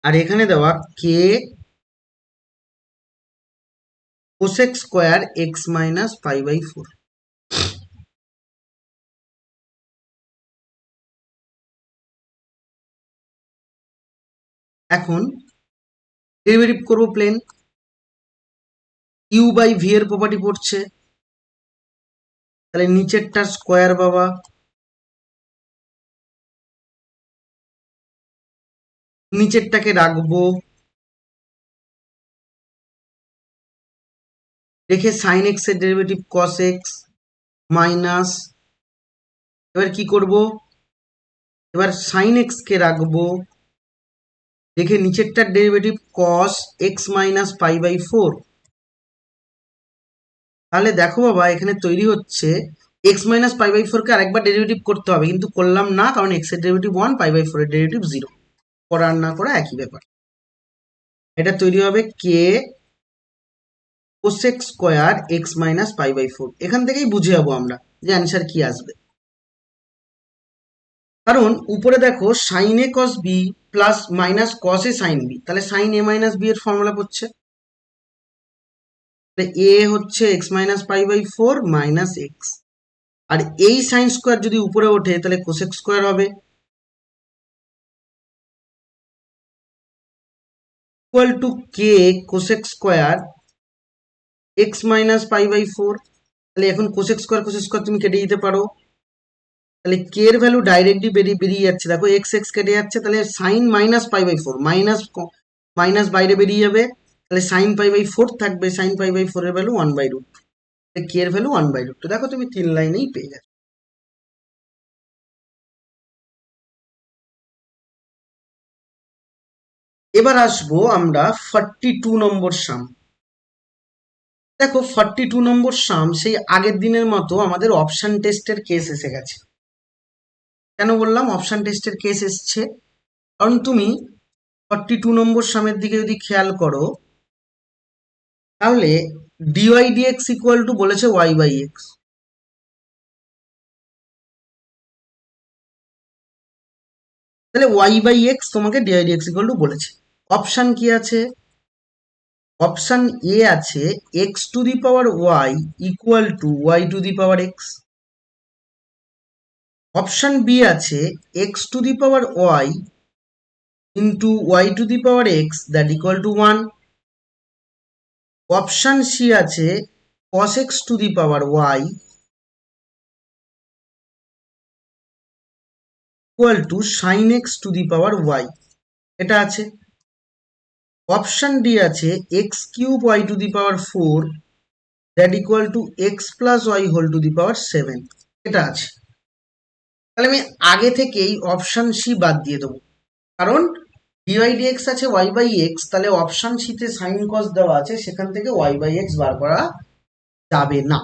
আর এখানে দেওয়া k cosec square x minus pi by 4। এখন ডেরিভেটিভ করবো প্লেন, ইউ বাই ভি এর প্রপার্টি পড়ছে, তাহলে নিচেরটার স্কোয়ার বাবা, নিচেরটাকে রাখবো, রেখে সাইন এক্স এর ডেরিভেটিভ কস এক্স মাইনাস, এবার কি করব, এবার সাইন এক্স কে রাখবো, রেখে নিচেরটার derivative cos x minus pi by four. তাহলে দেখো বাবা এখানে তৈরি হচ্ছে এক্স মাইনাস পাই বাই ফোরকে আরেকবার ডেরিভেটিভ করতে হবে, কিন্তু করলাম না, কারণ এক্স এর derivative one, pi by four এর ডেরিভেটিভ জিরো, করার না করা একই ব্যাপার। এটা তৈরি হবে k cosec square x minus pi by four. এখান থেকেই বুঝে যাবো আমরা যে অ্যান্সার কি আসবে, কারণ উপরে দেখো sine a cos b plus minus cos a sine b, তাহলে সাইন এ মাইনাস বি এর ফর্মুলা পড়ছে, এ হচ্ছে x minus pi by four minus x, আর এই সাইন স্কোয়ার যদি উপরে ওঠে তাহলে কোসেক স্কোয়ার হবে, equal to k cosec square x minus pi by four. তাহলে এখন কোসেক স্কোয়ার তুমি কেটে দিতে পারো, তাহলে কে এর ভ্যালু ডাইরেক্টলি বেরিয়ে যাচ্ছে, দেখো এক্স এক্স কেটে যাচ্ছে, তাহলে sine minus pi by four, minus minus বাইরে বেরিয়ে যাবে, তাহলে সাইন পাই বাই ফোর থাকবে, সাইন পাই বাই ফোর এর ভ্যালু ওয়ান বাই রুট, কে এর ভ্যালু ওয়ান বাই রুট। তো দেখো তুমি 3 লাইনেই পেয়ে যাচ্ছ। এবার আসবো আমরা 42 নম্বর সাম। দেখো 42 নম্বর সাম সেই আগের দিনের মতো আমাদের অপশন টেস্টের কেস এসে গেছে। কেন বললাম অপশন টেস্টের কেস এসছে, কারণ তুমি 42 নম্বর সামের দিকে যদি খেয়াল করো, তাহলে ডিওয়াই ডিএক্স ইকুয়াল টু বলেছে ওয়াই বাই এক্স, তাহলে ওয়াই বাই এক্স তোমাকে ডিওয়াই ডিএক্স ইকুয়াল টু বলেছে। অপশন কি আছে, অপশন এ আছে x to the power y equal to y to the power x, option b আছে x to the power y into y to the power x that equal to one, option c আছে cos x to the power y equal to sine x to the power y, এটা আছে। Option d আছে x cube y to the power four that equal to x plus y whole to the power seven, এটা আছে। তাহলে আমি আগে থেকেই option C বাদ দিয়ে দেবো, কারণ ডিওয়াই ডিএক্স আছে ওয়াই বাই এক্স, তাহলে অপশন সিতে সাইন কস দেওয়া আছে, সেখান থেকে ওয়াই বাই এক্স বার করা যাবে না,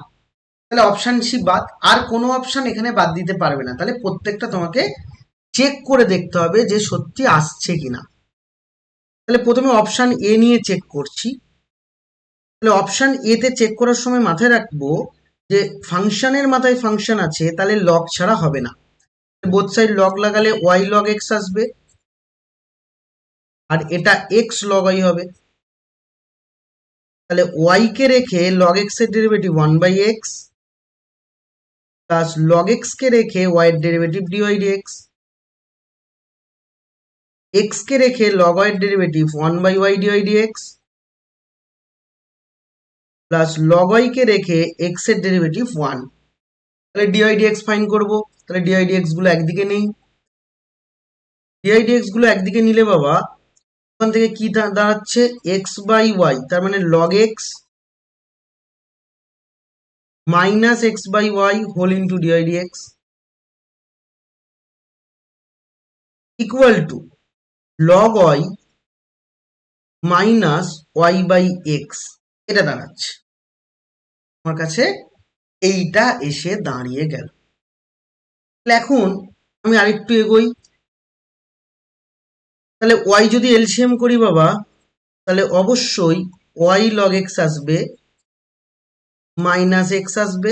তাহলে অপশন সি বাদ। আর কোনো অপশন এখানে বাদ দিতে পারবে না, তাহলে প্রত্যেকটা তোমাকে চেক করে দেখতে হবে যে সত্যি আসছে কিনা। তাহলে প্রথমে অপশন এ নিয়ে চেক করছি, তাহলে অপশন এ তে চেক করার সময় মাথায় রাখবো যে ফাংশনের মাথায় ফাংশন আছে, তাহলে লগ ছাড়া হবে না, বোথ সাইড লগ লাগালে ওয়াই লগ এক্স আসবে, আর এটা এক্স লগ ওয়াই হবে, তাহলে ওয়াই কে রেখে লগ এক্স এর derivative one by x plus log x কে রেখে ওয়াই এর ডেরিভেটিভ ডিওয়াই ডিএক্স, এক্স কে রেখে লগ ওয়াই এর derivative one by y dy dx plus log y কে রেখে এক্স এর ডেরিভেটিভ ওয়ান, তাহলে ডিওয়াই ডিএক্স ফাইন করবো, তাহলে ডিওয়াই ডিএক্স গুলো একদিকে নেই, ডিওয়াই ডিএক্স গুলো একদিকে নিলে বাবা ওখান থেকে কি দাঁড়াচ্ছে এক্স বাই ওয়াই, তার মানে log x minus x by y whole into dy dx equal to log y minus y by x, এটা দাঁড়াচ্ছে আমার কাছে, এইটা এসে দাঁড়িয়ে গেল। এখন আমি আরেকটু এগোই, তাহলে ওয়াই যদি এলসিএম করি বাবা, তাহলে অবশ্যই ওয়াই লগ এক্স আসবে মাইনাস এক্স আসবে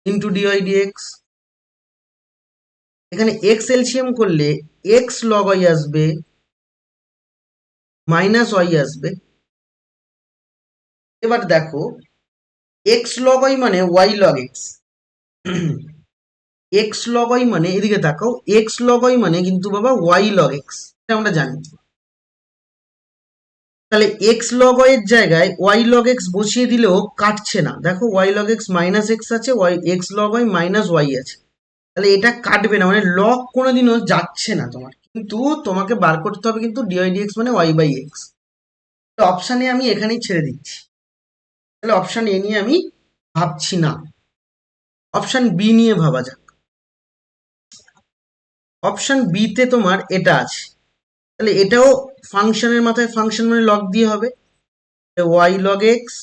ইন্টু ডিওয়াই ডিএক্স, এখানে এক্স এলসিএম করলে এক্স লগ ওয়াই আসবে মাইনাস ওয়াই আসবে। এবার দেখো এক্স লগ ওয়াই মানে y log x, x log y মানে এদিকে তাকাও, এক্স লগ ওয়াই মানে কিন্তু বাবা ওয়াই লগ এক্স, এটা আমরা জানি। তাহলে এক্স লগ ওয়াই এর জায়গায় ওয়াই লগ এক্স বসিয়ে দিলেও কাটছে না। দেখো y log x minus x আছে, y x log y minus y আছে, তাহলে এটা কাটবে না, মানে লগ কোনোদিনও যাচ্ছে না তোমার। কিন্তু তোমাকে বার করতে হবে কিন্তু ডিওয়াই ডিএক্স মানে y by x. Option a আমি এখানেই ছেড়ে দিচ্ছি, তাহলে অপশান এ নিয়ে আমি ভাবছি না, অপশান বি নিয়ে ভাবা যাক। অপশান বি তে তোমার এটা আছে, তাহলে এটাও ফাংশনের মাথায় ফাংশন মানে লগ দিয়ে হবে, y log x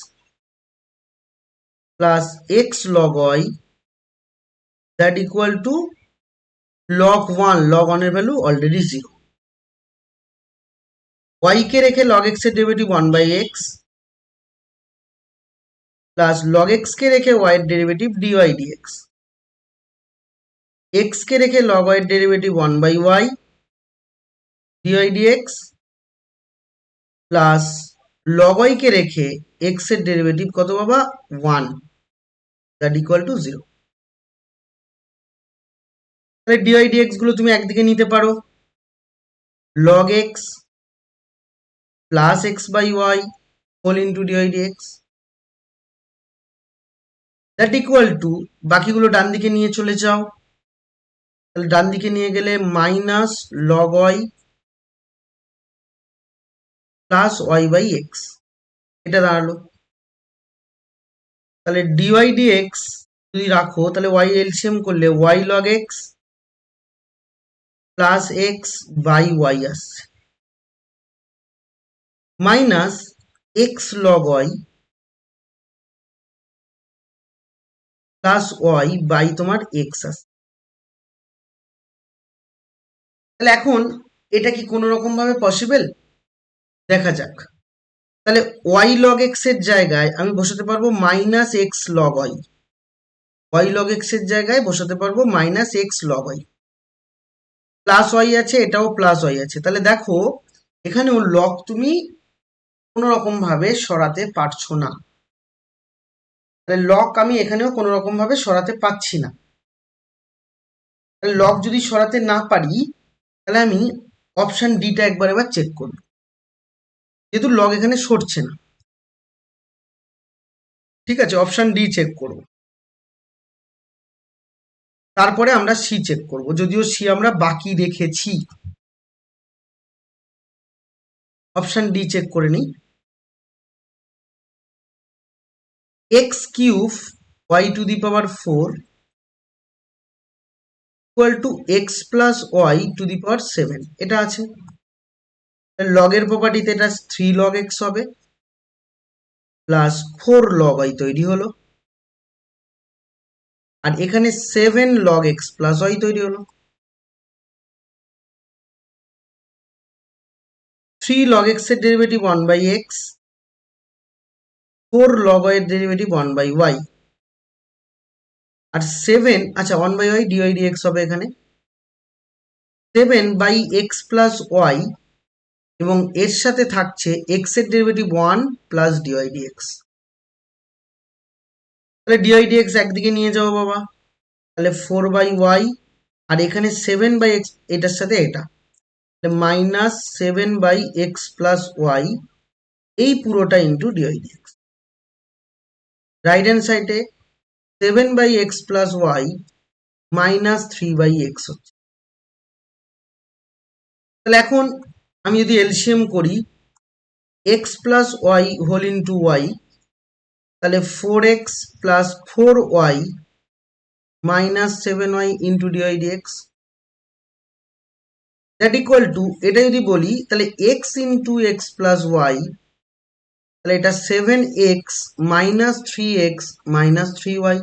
plus x log y that equal to log one. Log ওয়ানের ভ্যালু অলরেডি 0। ওয়াই কে রেখে লগ এক্স এর derivative 1/x plus log x কে রেখে ওয়াই এর ডেরিভেটিভ ডিওয়াই ডিএক্স, এক্স কে রেখে লগ ওয়াই এর derivative 1/y dy dx plus log y কে রেখে এক্স এর ডেরিভেটিভ কত বাবা 1 দ্যাট ইকুয়াল টু 0। তাহলে ডিওয়াই ডিএক্স গুলো তুমি একদিকে নিতে পারো, log x plus x by y whole into dy dx that equal to, বাকিগুলো ডান দিকে নিয়ে চলে যাও, তাহলে ডান দিকে নিয়ে গেলে minus log y plus y by x, এটা দাঁড়ালো। তাহলে ডিওয়াই ডিএক্স যদি রাখো তাহলে ওয়াই এলসিএম করলে y log x plus x by y আসছে, minus x log y plus y by তোমার এক্স আসছে। তাহলে এখন এটা কি কোনো রকম ভাবে পসিবল, দেখা যাক। তাহলে ওয়াই লগ এক্স এর জায়গায় আমি বসাতে পারবো minus x log y, y log x এর জায়গায় বসাতে পারবো minus x log y, plus y আছে, এটাও প্লাস ওয়াই আছে। তাহলে দেখো এখানেও লগ তুমি কোনো রকম ভাবে সরাতে পারছো না, তাহলে লগ আমি এখানেও কোনো রকম ভাবে সরাতে পারছি না। তাহলে লগ যদি সরাতে না পারি তাহলে আমি অপশন ডিটা একবার এবার চেক করব, যেহেতু লগ এখানে সরছে না। ঠিক আছে, অপশন ডি চেক করব, তারপরে আমরা সি চেক করব, যদিও সি আমরা বাকি রেখেছি। অপশন ডি চেক করে নিই। X cube y to the power 4 equal to x plus y to the power 7, এটা আছে। লগের প্রপার্টিতে এটা 3 লগ এক্স হবে প্লাস 4 লগ ওয়াই তৈরি হলো, আর এখানে 7 লগ এক্স প্লাস ওয়াই তৈরি হলো। 3 log x এর ডেরিভেটিভ 1/x, 4 log y এর ডেরিভেটিভ 1/y, আর 7, আচ্ছা 1/y dy dx হবে এখানে, 7/x প্লাস y এবং এর সাথে থাকছে x এর ডেরিভেটিভ 1 প্লাস dy dx। তাহলে dy dx একদিকে নিয়ে যাবো বাবা, তাহলে 4/y আর এখানে 7/x, এটার সাথে এটা, মাইনাস 7/x প্লাস ওয়াই, এই পুরোটা into dy dx. Right hand সাইডে 7/x plus Y minus 3/x হচ্ছে। তাহলে এখন আমি যদি এলসিএম করি x plus y whole into y, তাহলে 4x plus 4y minus 7y into dy dx that equal to, এটা যদি বলি তাহলে x into x plus y, তাহলে এটা 7x minus 3x minus 3y।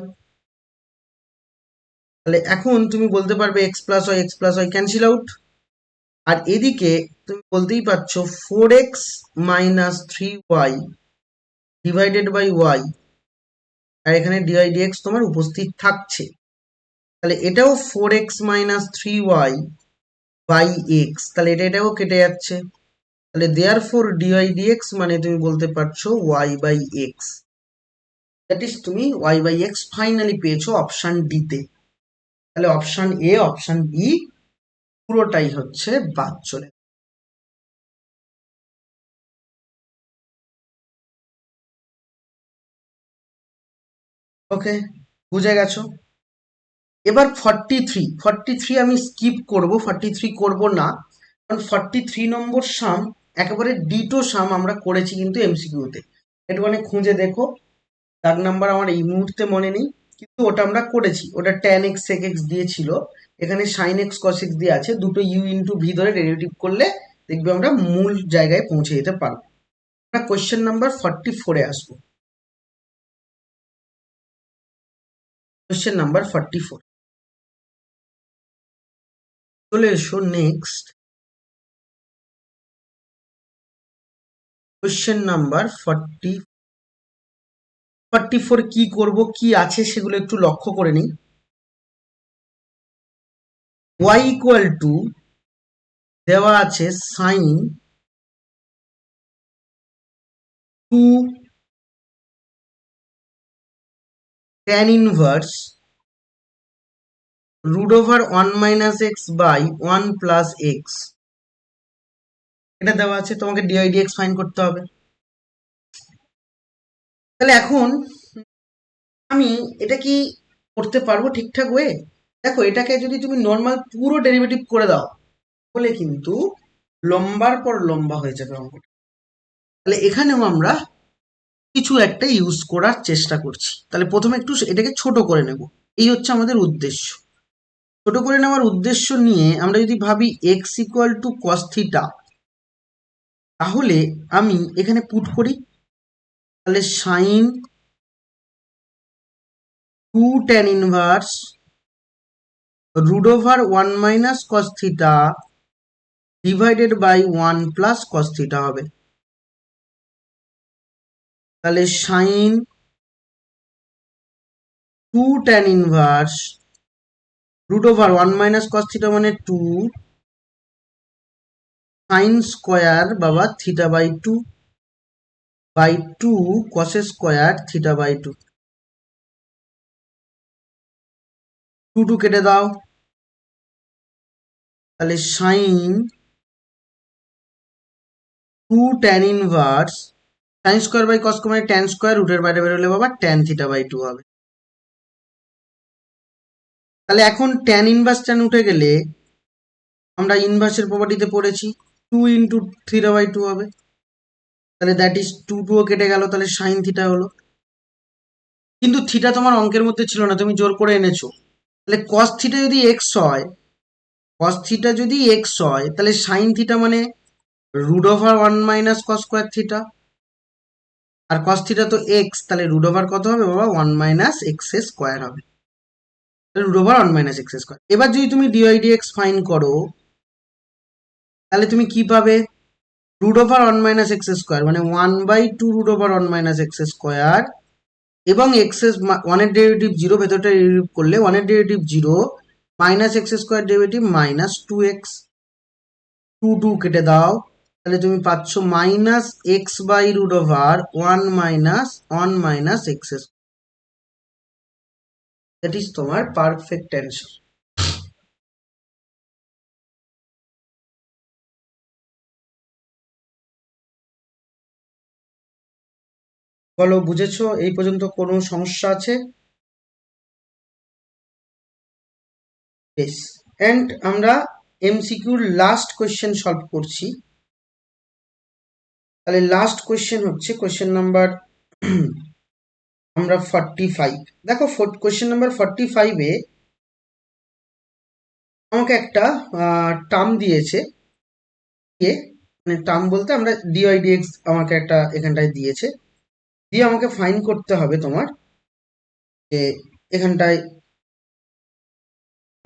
তাহলে এখন তুমি বলতে পারবে x plus y cancel out, আর এদিকে তুমি বলতেই পারছো 4x minus 3y divided by y, আর এখানে ডিওয়াই ডিএক্স তোমার উপস্থিত থাকছে। তাহলে এটাও 4x minus 3y by x, তাহলে এটাও কেটে যাচ্ছে। তাহলে দেয়ারফর ডিওয়াই ডিএক্স মানে তুমি বলতে পারছো y by x, that is তুমি y বাই এক্স ফাইনালি পেয়েছো অপশন ডি তে। তাহলে অপশন এ অপশন বি পুরোটাই হচ্ছে বাদ চলে ওকে, বুঝে গেছো। এবার 43 আমি স্কিপ করব, 43 করব না, কারণ 43 নম্বর সাম একেবারে ডিটো সাম আমরা করেছি কিন্তু এমসিকিউতে। একটুখানি খুঁজে দেখো, দাগ নাম্বার আমার এই মুহূর্তে মনে নেই, কিন্তু ওটা আমরা করেছি। ওটা tan x sec x দিয়েছিল, এখানে sin x cos x দিয়ে আছে, দুটো u ইন্টু ভি ধরে ডেরিভেটিভ করলে দেখবে আমরা মূল জায়গায় পৌঁছে যেতে পারবো। আমরা কোয়েশ্চেন নাম্বার 44-এ আসবো। কোয়েশ্চেন নাম্বার 44, চলে এসো নেক্সট। কোয়েশ্চেন নাম্বার 44 কি করব, কি আছে সেগুলো একটু লক্ষ্য করে নিই। y ইকুয়াল টু দেওয়া আছে sine 2 tan inverse root over 1 minus x by 1 plus x, এটা দেওয়া আছে, তোমাকে ডিআই ডিএক্স ফাইন্ড করতে হবে। তাহলে এখন আমি এটা কি করতে পারবো ঠিকঠাক ওয়ে? দেখো, এটাকে যদি তুমি নর্মাল পুরো ডেরিভেটিভ করে দাও বলে কিন্তু লম্বার পর লম্বা হয়ে যাবে অঙ্কটা। তাহলে এখানেও আমরা কিছু একটা ইউজ করার চেষ্টা করছি। তাহলে প্রথমে একটু এটাকে ছোট করে নেব, এই হচ্ছে আমাদের উদ্দেশ্য। ছোট করে নেওয়ার উদ্দেশ্য নিয়ে আমরা যদি ভাবি x equal to cos theta, তাহলে আমি এখানে পুট করি, তাহলে sine 2 tan inverse root over 1 minus cos theta divided by 1 plus cos theta হবে। তাহলে sine 2 tan inverse root over 1 minus cos theta মানে 2 সাইন স্কোয়ার বাবা theta by 2 by 2 cos square theta by 2, 2 কেটে দাও, তাহলে sine 2 tan inverse sine square by কস মানে tan square, রুটের বাইরে বেরোলে বাবা ট্যান থিটা বাই 2 হবে। তাহলে এখন ট্যান ইনভার্স ট্যান উঠে গেলে আমরা ইনভার্সের প্রপার্টিতে পড়েছি, 2 ইন্টু থিটা বাই 2 হবে। তাহলে দ্যাট ইজ 2 কেটে গেল, তাহলে সাইন থিটা হলো। কিন্তু থিটা তোমার অঙ্কের মধ্যে ছিল না, তুমি জোর করে এনেছো। তাহলে কস থিটা যদি এক্স হয়, কস থিটা যদি এক্স হয়, তাহলে সাইন থিটা মানে root over 1 minus cos square theta, আর কস থিটা তো এক্স, তাহলে রুট ওভার কত হবে বাবা 1 মাইনাস এক্স স্কোয়ার হবে, তাহলে root over 1 minus x square. এবার যদি তুমি ডিওয়াই ডিএক্স ফাইন করো, তাহলে তুমি কি পাবে, root over 1 minus x square মানে 1/2 root over 1 minus x square, এবং এক্স এর 1 এর ডেরিভেটিভ 0, ভেতরটা ডেরিভেটিভ করলে 1 এর derivative 0 minus x square derivative minus 2x, 2 কেটে দাও, তাহলে তুমি পাচ্ছ minus x by root over 1 minus x, that is তোমার পারফেক্ট অ্যান্সার। বলো, বুঝেছো? এই পর্যন্ত কোনো সমস্যা আছে? বেশ, অ্যান্ড আমরা এমসিকিউর লাস্ট কোয়েশ্চেন সলভ করছি। তাহলে লাস্ট কোয়েশ্চেন হচ্ছে কোয়েশ্চেন নাম্বার আমরা 45। দেখো, কোয়েশ্চেন নাম্বার 45-এ আমাকে একটা টার্ম দিয়েছে, মানে টার্ম বলতে আমরা ডিওয়াই ডিএক্স আমাকে একটা এখানটায় দিয়েছে, দিয়ে আমাকে ফাইন করতে হবে তোমার যে এখানটায়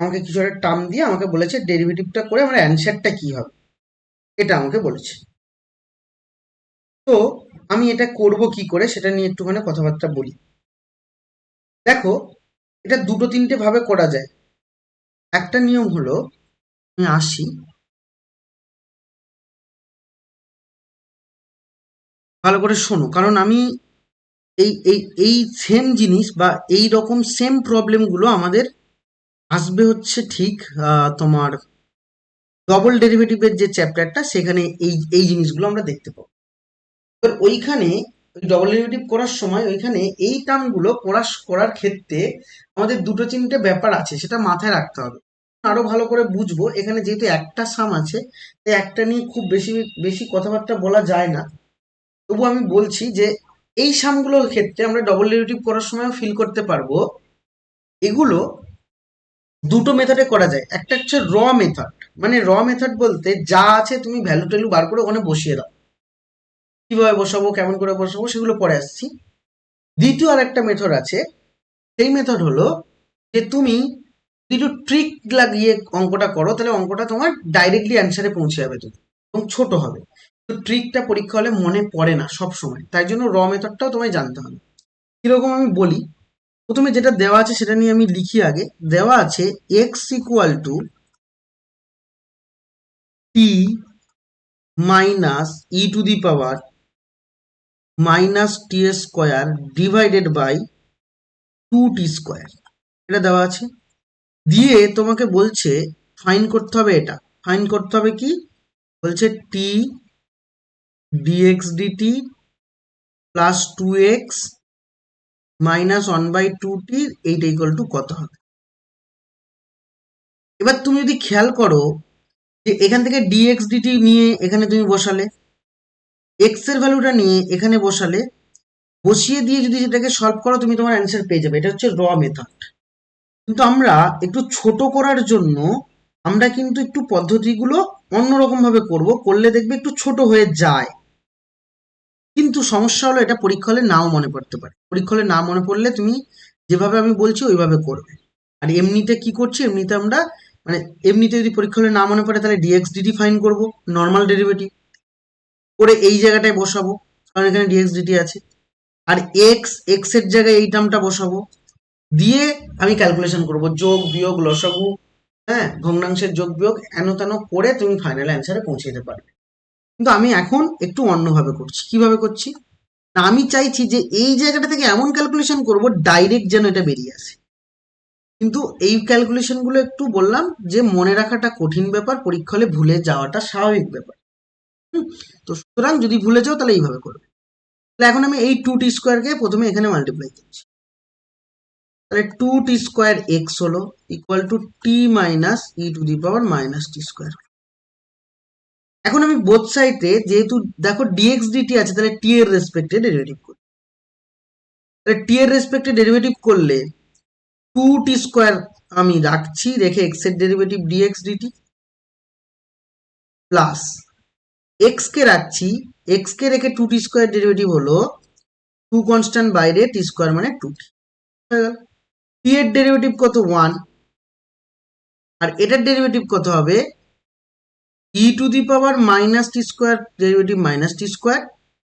আমাকে কিছু একটা টার্ম দিয়ে আমাকে বলেছে ডেরিভেটিভটা করে আমার অ্যান্সারটা কি হবে, এটা আমাকে বলেছে। তো আমি এটা করব কি করে সেটা নিয়ে একটুখানি কথাবার্তা বলি। দেখো, এটা দুটো তিনটে ভাবে করা যায়। একটা নিয়ম হলো, আমি আসি, ভালো করে শোনো, কারণ আমি এই এই এই সেম জিনিস বা এই রকম সেম প্রবলেমগুলো আমাদের আসবে হচ্ছে ঠিক তোমার ডবল ডেরিভেটিভের যে চ্যাপ্টারটা, সেখানে এই এই জিনিসগুলো আমরা দেখতে পাবো। এবার ওইখানে ওই ডবল ডেরিভেটিভ করার সময় ওইখানে এই টার্মগুলো করার ক্ষেত্রে আমাদের দুটো তিনটে ব্যাপার আছে, সেটা মাথায় রাখতে হবে। আরো ভালো করে বুঝবো, এখানে যেহেতু একটা সাম আছে, তাই একটা নিয়ে খুব বেশি বেশি কথাবার্তা বলা যায় না। তবু আমি বলছি যে এই সামগুলোর ক্ষেত্রে আমরা ডবল ডেরিভেটিভ করার সময় ফিল করতে পারবো এগুলো দুটো মেথডে করা যায়। একটা হচ্ছে র মেথড, মানে র মেথড বলতে যা আছে তুমি ভ্যালু ট্যালু বার করে ওখানে বসিয়ে দাও। কিভাবে বসাবো, কেমন করে বসাবো, সেগুলো পরে আসছি। দ্বিতীয় আর একটা মেথড আছে, সেই মেথড হলো যে তুমি একটু ট্রিক লাগিয়ে অঙ্কটা করো, তাহলে অঙ্কটা তোমার ডাইরেক্টলি অ্যান্সারে পৌঁছে যাবে তুমি, এবং ছোট হবে। তো ট্রিকটা পরীক্ষা হলে মনে পড়ে না সব সময়, তাই জন্য র মেথডটাও তোমায় জানতে হবে। কিরকম আমি বলি, প্রথমে যেটা দেওয়া আছে সেটা নিয়ে আমি লিখি আগে। দেওয়া আছে x equal to t minus e to the power minus t square divided by 2t square, এটা দেওয়া আছে। দিয়ে তোমাকে বলছে ফাইন করতে হবে, এটা ফাইন করতে হবে কি বলছে, t dx dt plus 2x minus 1/2t, এইটা ইকুয়াল টু কত হবে। এবার তুমি যদি খেয়াল করো যে এখান থেকে ডিএক্স ডিটি নিয়ে এখানে তুমি বসালে, এক্স এর ভ্যালুটা নিয়ে এখানে বসালে, বসিয়ে দিয়ে যদি সেটাকে সলভ করো তুমি তোমার অ্যান্সার পেয়ে যাবে। এটা হচ্ছে র মেথড। কিন্তু আমরা একটু ছোট করার জন্য আমরা কিন্তু একটু পদ্ধতিগুলো অন্যরকম ভাবে করব, করলে দেখবে একটু ছোট হয়ে যায়। কিন্তু সমস্যা হলো এটা পরীক্ষা হলে নাও মনে পড়তে পারে। পরীক্ষা হলে না মনে পড়লে তুমি যেভাবে আমি বলছি ওইভাবে করবে। আর এমনিতে কি করছি, এমনিতে আমরা মানে এমনিতে যদি পরীক্ষা হলে না মনে পড়ে তাহলে ডিএক্স ডিটি ফাইন করবো, নর্মাল ডেরিভেটিভ করে এই জায়গাটায় বসাবো, কারণ এখানে ডিএক্স ডিটি আছে। আর এক্স এর জায়গায় এই টার্মটা বসাবো, দিয়ে আমি ক্যালকুলেশন করব, যোগ বিয়োগ লসাগু, হ্যাঁ, ভগ্নাংশের যোগ বিয়োগ এন তেন করে তুমি ফাইনাল অ্যান্সারে পৌঁছে যেতে পারবে। কিন্তু আমি এখন একটু অন্যভাবে করছি। কিভাবে করছি না, আমি চাইছি যে এই জায়গাটা থেকে এমন ক্যালকুলেশন করব ডাইরেক্ট যেন এটা বেরিয়ে আসে। কিন্তু এই ক্যালকুলেশনগুলো একটু বললাম যে মনে রাখাটা কঠিন ব্যাপার, পরীক্ষা হলে ভুলে যাওয়াটা স্বাভাবিক ব্যাপার। তো সুতরাং যদি ভুলে যাও তাহলে এইভাবে করবে। তাহলে এখন আমি এই 2t স্কোয়ারকে প্রথমে এখানে মাল্টিপ্লাই করছি। তাহলে 2t স্কোয়ার এক্স হলো equal to t minus e to the power minus t square. এখন আমি বোথ সাইডে যেহেতু দেখো ডিএক্স ডিটি আছে, তাহলে টি এর রেসপেক্টে ডেরিভেটিভ করি। তাহলে টি এর রেসপেক্টে ডেরিভেটিভ করলে 2t স্কোয়ার আমি রাখছি, রেখে এক্স এর derivative dx dt plus x কে রাখছি, এক্স কে রেখে 2t স্কোয়ার ডেরিভেটিভ হলো 2 কনস্ট্যান্ট বাইরে টি স্কোয়ার মানে 2t হয়ে গেল। টি এর ডেরিভেটিভ কত 1, আর এটার ডেরিভেটিভ কত হবে e to the power minus t square, derivative minus t square,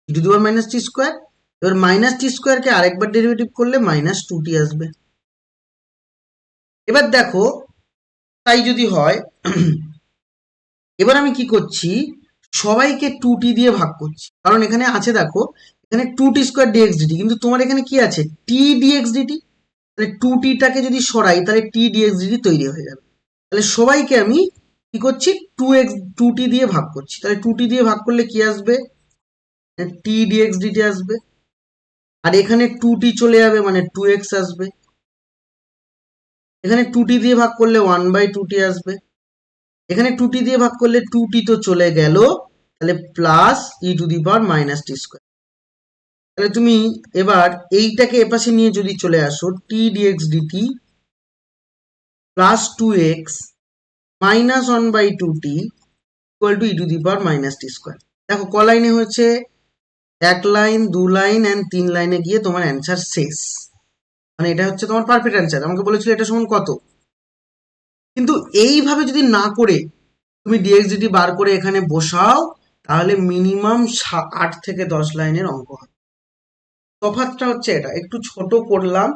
e to the power minus t square. এবার মাইনাস টি স্কোয়ারকে আরেকবার ডেরিভেটিভ করলে মাইনাস 2t আসবে। এবার দেখো তাই যদি হয়, এবার আমি কি করছি, সবাইকে 2t দিয়ে ভাগ করছি, কারণ এখানে আছে দেখো এখানে 2t স্কোয়ার ডিএক্স ডিটি, কিন্তু তোমার এখানে কি আছে টি ডিএক্স ডিটি। তাহলে 2t-টাকে যদি সরাই তাহলে টি ডিএক্স ডিটি তৈরি হয়ে যাবে। তাহলে সবাইকে আমি কি করছি 2t দিয়ে ভাগ করছি। তাহলে 2t দিয়ে ভাগ করলে কি আসবে, টি ডিএক্স ডিটি আসবে। আর এখানে 2t চলে যাবে মানে 2x আসবে। এখানে 2t দিয়ে ভাগ করলে 1/2t আসবে। এখানে 2t দিয়ে ভাগ করলে 2t তো চলে গেল, তাহলে plus e to the power minus t square. তাহলে তুমি এবার এইটাকে এপাশে নিয়ে যদি চলে আসো, t dx dt plus 2x minus 1/2t equal to e to the power minus t square. দেখো ক লাইনে হয়েছে, 1 লাইন 2 লাইন অ্যান্ড 3 লাইনে গিয়ে তোমার অ্যান্সার শেষ। মানে এটা হচ্ছে তোমার পারফেক্ট অ্যান্সার। আমাকে বলেছিল এটা সমান কত, কিন্তু এইভাবে যদি না করে তুমি ডিএক্সডিটি বার করে এখানে বসাও, তাহলে মিনিমাম 8 থেকে 10 লাইনের অঙ্ক হবে। তফাৎটা হচ্ছে এটা, একটু ছোট করলাম।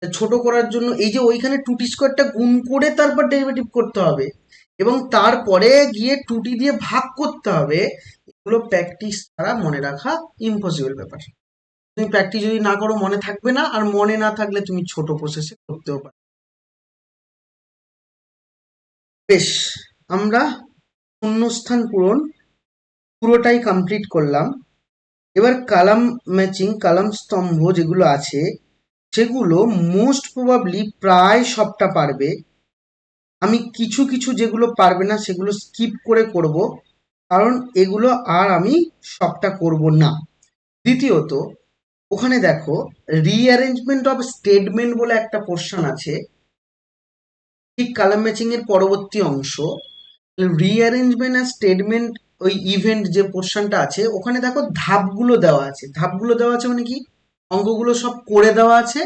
ছোট করার জন্য এই যে ওইখানে 2t স্কোয়ারটা গুণ করে তারপর ডেরিভেটিভ করতে হবে, এবং তারপরে গিয়ে 2t দিয়ে ভাগ করতে হবে। এগুলো প্র্যাকটিস ছাড়া মনে রাখা ইম্পসিবল ব্যাপার। তুমি প্র্যাকটিস যদি না করো মনে থাকবে না, আর মনে না থাকলে তুমি ছোট প্রসেসে করতেও পারো। বেশ, আমরা শূন্যস্থান পূরণ পুরোটাই কমপ্লিট করলাম। এবার কালাম ম্যাচিং, কালাম স্তম্ভ যেগুলো আছে সেগুলো মোস্ট প্রবাবলি প্রায় সবটা পারবে। আমি কিছু কিছু যেগুলো পারবে না সেগুলো স্কিপ করে করব, কারণ এগুলো আর আমি সবটা করব না। দ্বিতীয়ত, ওখানে দেখো রিঅ্যারেঞ্জমেন্ট অফ স্টেটমেন্ট বলে একটা পোর্শন আছে ঠিক কালাম ম্যাচিং এর পরবর্তী অংশ। রিঅ্যারেঞ্জমেন্ট আর স্টেটমেন্ট ওই ইভেন্ট যে পোর্শনটা আছে ওখানে দেখো ধাপগুলো দেওয়া আছে। ধাপগুলো দেওয়া আছে মানে কি, অঙ্কগুলো সব করে দেওয়া আছে,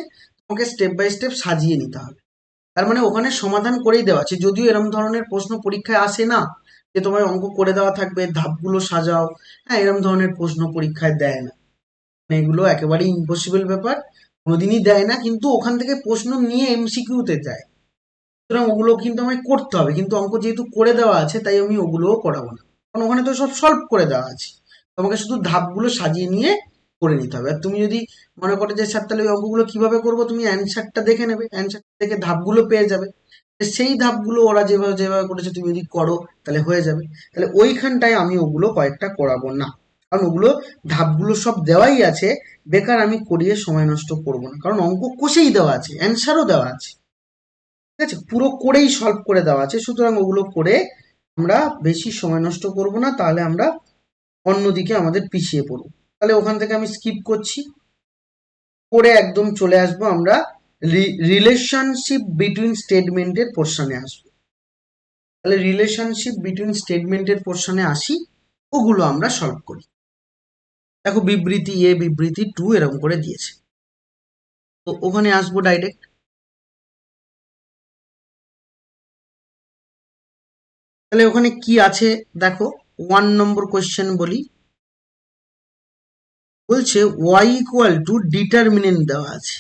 তোমাকে স্টেপ বাই স্টেপ সাজিয়ে নিতে হবে। তার মানে ওখানে সমাধান করেই দেওয়া আছে। যদিও এরকম ধরনের প্রশ্ন পরীক্ষায় আসে না যে তোমার অঙ্ক করে দেওয়া থাকবে ধাপগুলো সাজাও, হ্যাঁ এরকম ধরনের প্রশ্ন পরীক্ষায় দেয় না, মানে এগুলো একেবারেই ইম্পসিবল ব্যাপার, কোনোদিনই দেয় না। কিন্তু ওখান থেকে প্রশ্ন নিয়ে এমসিকিউতে যায়, সুতরাং ওগুলো কিন্তু আমায় করতে হবে। কিন্তু অঙ্ক যেহেতু করে দেওয়া আছে তাই আমি ওগুলোও করাবো না, কারণ ওখানে তো সব সলভ করে দেওয়া আছে, তোমাকে শুধু ধাপগুলো সাজিয়ে নিয়ে করে নিতে হবে। আর তুমি যদি মনে করো যে স্যার তাহলে ওই অঙ্কগুলো কিভাবে করবো, তুমি অ্যান্সারটা দেখে নেবে, অ্যান্সারটা দেখে ধাপগুলো পেয়ে যাবে, সেই ধাপগুলো ওরা যেভাবে যেভাবে করেছে তুমি যদি করো তাহলে হয়ে যাবে। তাহলে ওইখানটায় আমি ওগুলো কয়েকটা করাবো না, কারণ ওগুলো ধাপগুলো সব দেওয়াই আছে, বেকার আমি করিয়ে সময় নষ্ট করবো না, কারণ অঙ্ক কষেই দেওয়া আছে, অ্যান্সারও দেওয়া আছে, ঠিক আছে, পুরো করেই সলভ করে দেওয়া আছে। সুতরাং ওগুলো করে আমরা বেশি সময় নষ্ট করব না, তাহলে আমরা অন্যদিকে আমাদের পিছিয়ে পড়ব। তাহলে ওখান থেকে আমি স্কিপ করছি, করে একদম চলে আসবো আমরা রিলেশনশিপ বিটুইন স্টেটমেন্টের পোর্শনে আসবো। তাহলে রিলেশনশিপ বিটুইন স্টেটমেন্টের পোর্শনে আসি, ওগুলো আমরা সলভ করি। দেখো বিবৃতি এ বিবৃতি টু এরকম করে দিয়েছে, তো ওখানে আসবো ডাইরেক্ট। তাহলে ওখানে কি আছে দেখো, 1 নম্বর কোয়েশ্চেন বলি, বলছে ওয়াই ইকুয়াল টু ডিটারমিনেন্ট দেওয়া আছে।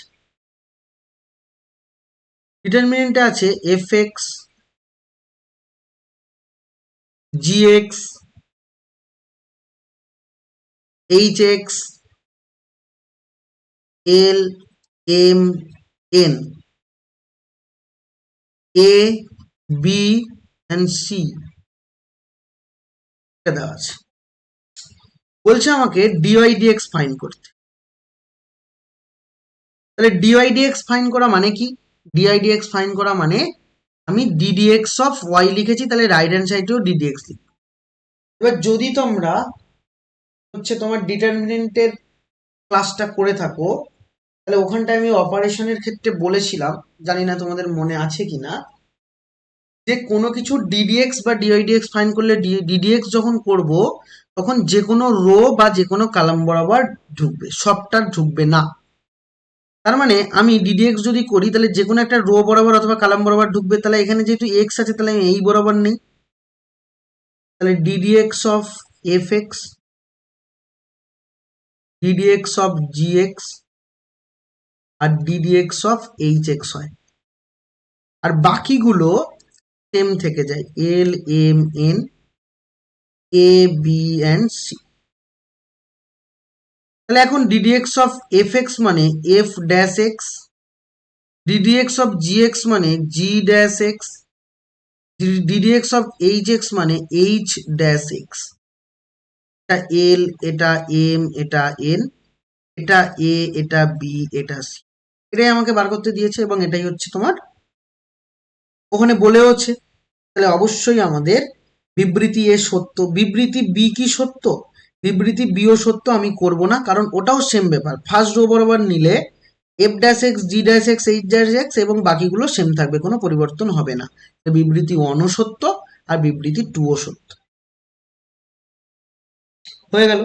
ডিটারমিনেন্টে আছে f x, g x, h x, l, m, n, a, b and c দেওয়া আছে। বলছে আমাকে ডিওয়াই ডিএক্স ফাইন্ড করতে। তাহলে ডিওয়াই ডিএক্স ফাইন্ড করা মানে কি? ডিওয়াই ডিএক্স ফাইন্ড করা মানে আমি ডিডিএক্স অফ ওয়াই লিখেছি, তাহলে রাইট হ্যান্ড সাইডেও ডিডিএক্স লিখবো। এবার যদি তোমরা হচ্ছে তোমার ডিটারমিনেন্টের ক্লাসটা করে থাকো, তাহলে ওখানটায় আমি অপারেশনের ক্ষেত্রে বলেছিলাম, জানি না তোমাদের মনে আছে কিনা, যে কোনো কিছু ডিডিএক্স বা ডিওয়াইডিএক্স ফাইন্ড করলে ডিডিএক্স যখন করব তখন যে কোনো রো বা যে কোনো কালাম বরাবর ঢুকবে, সবটা ঢুকবে না। তার মানে আমি ডিডিএক্স যদি করি তাহলে যে কোনো একটা রো বরাবর অথবা কালাম বরাবর ঢুকবে। তাহলে এখানে যেহেতু এক্স আছে তাহলে আমি এই বরাবর নেই, তাহলে d dx of f x, d dx of g x আর ডিডিএক্স অফ এইচ এক্স হয়। আর বাকিগুলো সেম থেকে যায়, l, m, n, a, b and c. তাহলে এখন ডিডিএক্স অফ এফ এক্স মানে f dash x, d dx of g x মানে g dash x, d dx of h x মানে এইচ ড্যাশ এক্স। এটা এল, এটা এম, এটা এন, এটা এ, এটা বি, এটা সি, এটাই আমাকে বার করতে দিয়েছে এবং এটাই হচ্ছে তোমার ওখানে বলেওছে। তাহলে অবশ্যই আমাদের বিবৃতি এ সত্য, বিবৃতি বি কি সত্য, বিবৃতি বিও সত্য। আমি করব না, কারণ ওটাও সেম ব্যাপার, ফার্স্ট রো বরাবর নিলে f dash x, g dash x, h dash x এবং বাকিগুলো সেম থাকবে, কোনো পরিবর্তন হবে না। বিবৃতি ওয়ানও সত্য আর বিবৃতি টুও সত্য। হয়ে গেল।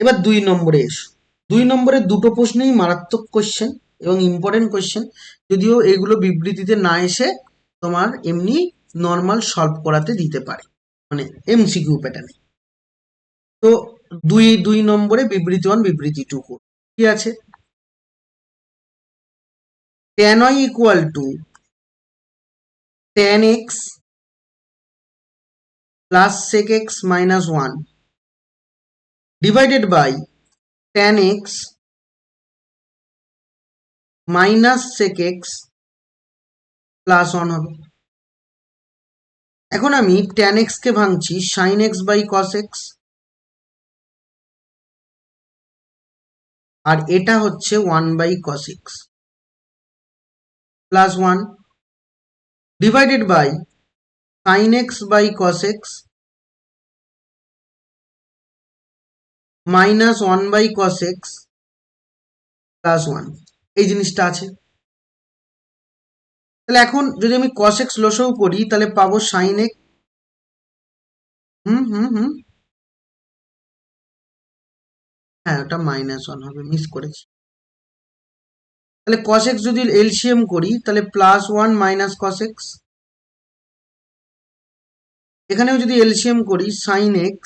এবার 2 নম্বরে এসো। 2 নম্বরে দুটো প্রশ্নই মারাত্মক কোশ্চেন এবং ইম্পর্টেন্ট কোশ্চেন, যদিও এগুলো বিবৃতিতে না এসে তোমার এমনি নর্মাল সলভ করাতে দিতে পারে, মানে এমসিকিউ প্যাটার্নে। তো 2 নম্বরে বিবৃতি 1 বিবৃতি 2 কি আছে, tan y equal to tan x plus sec x minus 1 divided by tan x minus sec x plus 1 হবে। এখন আমি tan x কে ভাঙছি sin x বাই cos x, আর এটা হচ্ছে 1/cos x plus 1 divided by sin x বাই cos x minus 1/cos x plus 1 এই জিনিসটা আছে। তাহলে এখন যদি আমি cos x লসাগু করি তাহলে পাবো sin x। হুম হুম হুম হ্যাঁ, ওটা -1 হবে, মিস করেছি। তাহলে cos x যদি এলসিএম করি তাহলে +1 মাইনাস cos x, এখানেও যদি এলসিএম করি sin x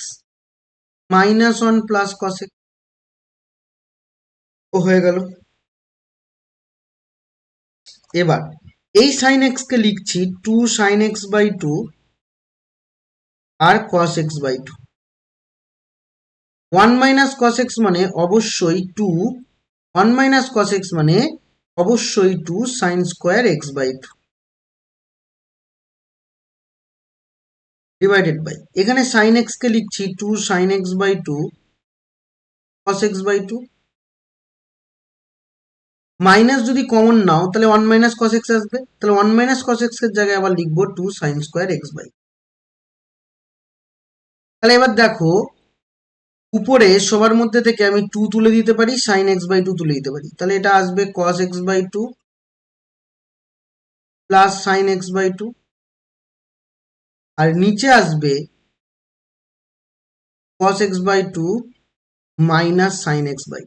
-1 plus cos x, ও হয়ে গেল। এবার এই sin x কে লিখছি 2 sin x বাই 2 আর cos x বাই 2। 1 মাইনাস cos x মানে অবশ্যই 2, 1 মাইনাস cos x মানে অবশ্যই 2 sin square x by 2 divided by, এখানে sin x কে লিখছি 2 sin x by 2 cos x by 2। Minus যদি কমন নাও তাহলে 1 মাইনাস cos x আসবে, তাহলে 1 মাইনাস cos x এর জায়গায় আবার লিখবো 2 sin স্কোয়ার x বাই। তাহলে এবার দেখো উপরে সবার মধ্যে থেকে আমি 2 তুলে দিতে পারি, sin x বাই 2 তুলে দিতে পারি, তাহলে এটা আসবে cos x by 2 plus sin x by 2, আর নিচে আসবে cos x by 2 minus sin x by.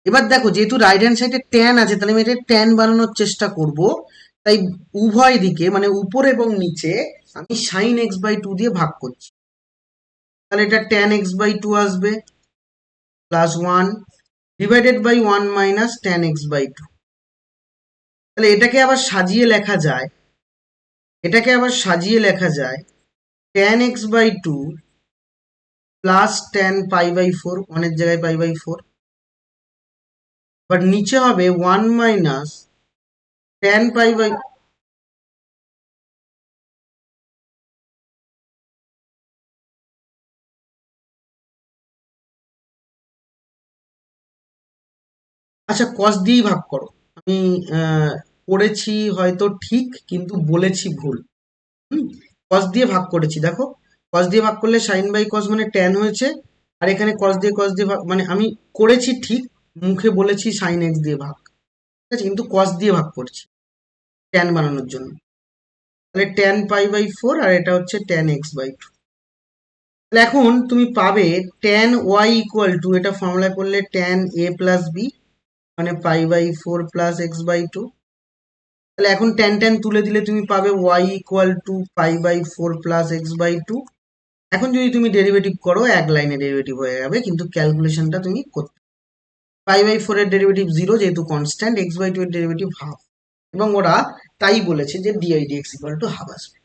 এবার দেখো যেহেতু রাইট হ্যান্ড সাইডে ট্যান আছে তাহলে আমি এটা ট্যান বানানোর চেষ্টা করব, তাই উভয় দিকে মানে উপর এবং নিচে আমি sin x বাই 2 দিয়ে ভাগ করছি, তাহলে এটা tan x বাই 2 আসবে plus 1 divided by 1 minus tan x by 2। তাহলে এটাকে আবার সাজিয়ে লেখা যায়, tan x by 2 plus tan pi by 4, অনেক জায়গায় পাই বাই 4, বাট নিচে হবে 1 মাইনাস tan পাই বাই। আচ্ছা cos দিয়েই ভাগ করো, আমি করেছি হয়তো ঠিক কিন্তু বলেছি ভুল। cos দিয়ে ভাগ করেছি, দেখো cos দিয়ে ভাগ করলে sin বাই cos মানে tan হয়েছে, আর এখানে cos দিয়ে ভাগ মানে আমি করেছি ঠিক, মুখে বলেছি sin x দিয়ে ভাগ, ঠিক আছে, কিন্তু cos দিয়ে ভাগ করছি tan বানানোর জন্য। তাহলে tan পাই বাই 4 আর এটা হচ্ছে tan x বাই 2। তাহলে এখন তুমি পাবে tan y ইকুয়াল টু, এটা ফর্মুলা করলে tan a প্লাস বি মানে pi by 4 plus x by 2। তাহলে এখন tan tan তুলে দিলে তুমি পাবে y equal to pi by 4 plus x by 2। এখন যদি তুমি ডেরিভেটিভ করো এক লাইনে ডেরিভেটিভ হয়ে যাবে, কিন্তু ক্যালকুলেশনটা তুমি করতে, পাই বাই 4 এর ডেরিভেটিভ 0 যেহেতু কনস্ট্যান্ট, এক্স বাই 2 এর ডেরিভেটিভ হাফ, এবং ওরা তাই বলেছে যে dy dx equal to half আসবে।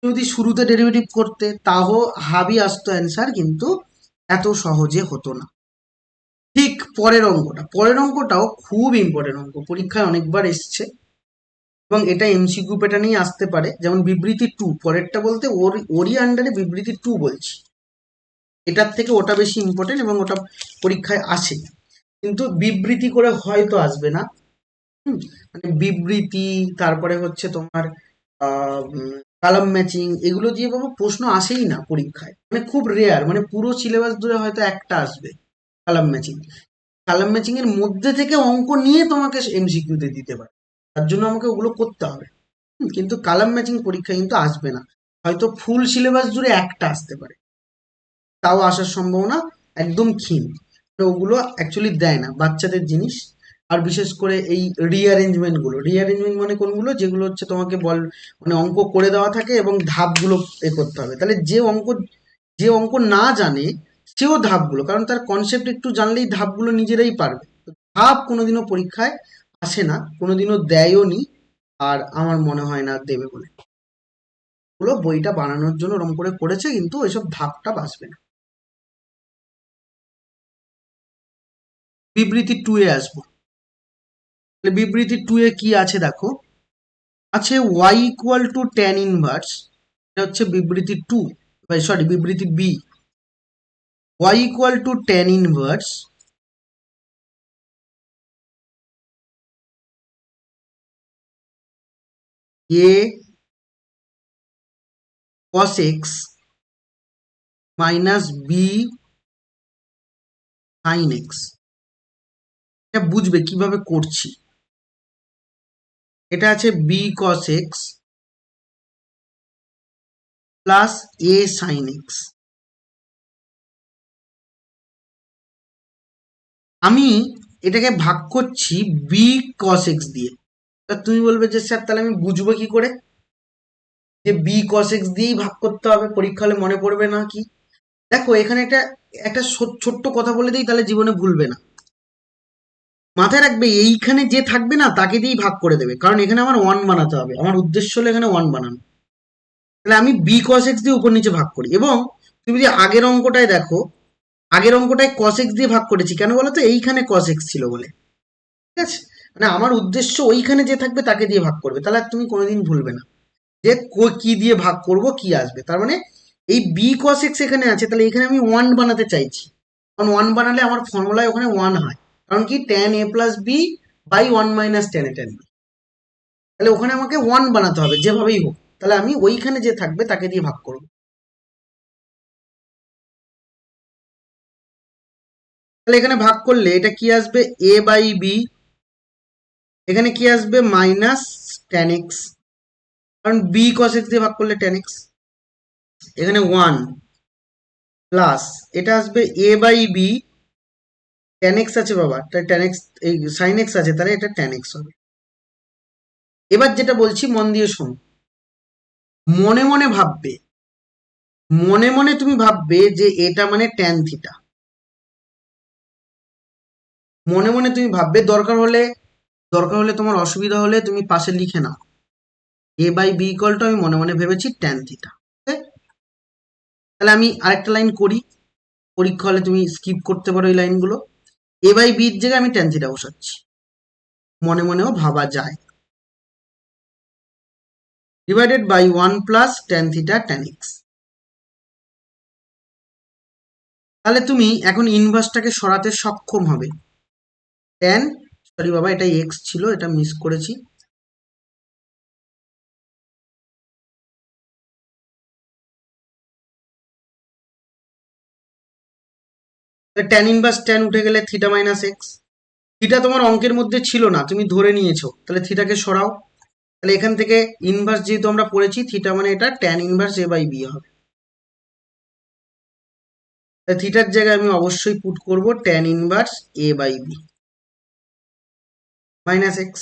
যদি শুরুতে ডেরিভেটিভ করতে তাও হাফই আসতো অ্যান্সার, কিন্তু এত সহজে হতো না। ঠিক পরের অঙ্কটাও খুব ইম্পর্টেন্ট অঙ্ক, পরীক্ষায় অনেকবার এসছে এবং এটা এমসিকিউ প্যাটার্নেই আসতে পারে। যেমন বিবৃতি 2, পরেরটা বলতে ওরই আন্ডারে বিবৃতি 2 বলছি, এটার থেকে ওটা বেশি ইম্পর্টেন্ট এবং ওটা পরীক্ষায় আসে, কিন্তু বিবৃতি করে হয়তো আসবে না। মানে বিবৃতি, তারপরে হচ্ছে তোমার কালাম ম্যাচিং, এগুলো দিয়ে বাবু প্রশ্ন আসেই না পরীক্ষায়, মানে খুব রেয়ার, মানে পুরো সিলেবাস ধরে হয়তো একটা আসবে কালাম ম্যাচিং। কালাম ম্যাচিং এর মধ্যে থেকে অঙ্ক নিয়ে তোমাকে এমসিকিউতে দিতে পারে, তার জন্য আমাকে ওগুলো করতে হবে। কিন্তু কালাম ম্যাচিং পরীক্ষা কিন্তু আসবে না, হয়তো ফুল সিলেবাস জুড়ে একটা আসতে পারে, তাও আসার সম্ভাবনা একদম ক্ষীণ। তো ওগুলো অ্যাকচুয়ালি দেয় না, বাচ্চাদের জিনিস। আর বিশেষ করে এই রিঅ্যারেঞ্জমেন্ট মানে কোনগুলো, যেগুলো হচ্ছে তোমাকে মানে অঙ্ক করে দেওয়া থাকে এবং ধাপগুলো করতে হবে, তাহলে যে অঙ্ক না জানে সেও ধাপগুলো, কারণ তার কনসেপ্ট একটু জানলেই ধাপগুলো নিজেরাই পারবে। ধাপ কোনোদিনও পরীক্ষায় আসে না, কোনোদিনও দেয়ও নি, আর আমার মনে হয় না দেবে বলে। ওগুলো বইটা বানানোর জন্য ওরকম করে করেছে, কিন্তু ওইসব ধাপটা বাসবে না। বিবৃতি 2 এ আসবো। বিবৃতি 2 এ কি আছে দেখো, আছে y equal to tan inverse, এটা হচ্ছে বিবৃতি 2, সরি বিবৃতি B. y equal to tan inverse a cos x minus b sin x। এটা বুঝবে কিভাবে করছি। এটা আছে b cos x plus a sin x। আমি এটাকে ভাগ করছি b cos x দিয়ে। তা তুমি বলবে যে স্যার তাহলে আমি বুঝবো কি করে যে b cos x দিয়েই ভাগ করতে হবে, পরীক্ষা হলে মনে পড়বে না কি? দেখো এখানে একটা একটা ছোট্ট কথা বলে দিই, তাহলে জীবনে ভুলবে না। মাথায় রাখবে এইখানে যে থাকবে না তাকে দিয়েই ভাগ করে দেবে, কারণ এখানে আমার ওয়ান বানাতে হবে, আমার উদ্দেশ্য হলো এখানে ওয়ান বানানো। তাহলে আমি বি cos x দিয়ে উপর নিচে ভাগ করি, এবং তুমি যদি আগের অঙ্কটায় দেখো, আগের অঙ্কটায় cos x দিয়ে ভাগ করেছি কেন বলো তো, এইখানে cos x ছিল বলে। ঠিক আছে, মানে আমার উদ্দেশ্য ওইখানে যে থাকবে তাকে দিয়ে ভাগ করবে, তাহলে আর তুমি কোনোদিন ভুলবে না যে কি দিয়ে ভাগ করব কি আসবে। তার মানে এই বি cos x এখানে আছে, তাহলে এখানে আমি ওয়ান বানাতে চাইছি, কারণ ওয়ান বানালে আমার ফর্মুলায় ওখানে ওয়ান হয়, কারণ কি tan a plus b by one minus tan a tan b। তাহলে ওখানে আমাকে ওয়ান বানাতে হবে যেভাবেই হোক, তাহলে আমি ওইখানে যে থাকবে তাকে দিয়ে ভাগ করব। তাহলে এখানে ভাগ করলে এটা কি আসবে, a বাই বি, এখানে কি আসবে মাইনাস tan x, কারণ বি cos x দিয়ে ভাগ করলে tan x, এখানে ওয়ান প্লাস এটা আসবে a by b, tan x আছে বাবা, তাই tan x, এই sin x আছে, তাহলে এটা tan x হবে। এবার যেটা বলছি মন দিয়ে শোনো, মনে মনে ভাববে, মনে মনে তুমি ভাববে যে এটা মানে tan থিটা, মনে মনে তুমি ভাববে, দরকার হলে তোমার অসুবিধা হলে তুমি পাশে লিখে নাও a by b equal to, আমি মনে মনে ভেবেছি tan থিটা। তাহলে আমি আরেকটা লাইন করি, পরীক্ষা হলে তুমি স্কিপ করতে পারো এই লাইনগুলো। এ বাই বির জায়গায় আমি tan থিটা বসাচ্ছি, মনে মনেও ভাবা যায়, divided by one plus tan theta tan x। তাহলে তুমি এখন ইনভার্সটাকে সরাতে সক্ষম হবে। tan, সরি বাবা এটা x ছিল, এটা মিস করেছি, tan ইনভার্স tan উঠে গেলে থিটা মাইনাস এক্স। থিটা তোমার অঙ্কের মধ্যে ছিল না, তুমি ধরে নিয়েছো, তাহলে থিটাকে সরাও। তাহলে এখান থেকে ইনভার্স যেহেতু আমরা পড়েছি, থিটা মানে এটা tan inverse a by b হবে। তাহলে থিটার জায়গায় আমি অবশ্যই পুট করব tan inverse a by b minus x.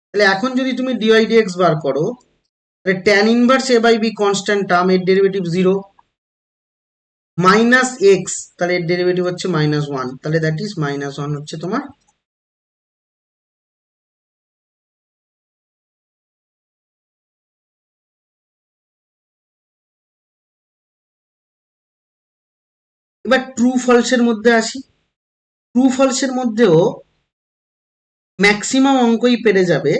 তাহলে এখন যদি তুমি ডিওয়াই ডিএক্স বার করো, তাহলে tan inverse a by b constant term, এর ডেরিভেটিভ জিরো, মাইনাস এক্স, তাহলে এর ডেরিভেটিভ হচ্ছে মাইনাস ওয়ান, তাহলে দ্যাট ইজ মাইনাস ওয়ান হচ্ছে তোমার। এবার ট্রু ফলসের মধ্যে আসি। ট্রু ফলসের মধ্যেও ম্যাক্সিমাম অঙ্কই পেরে যাবে,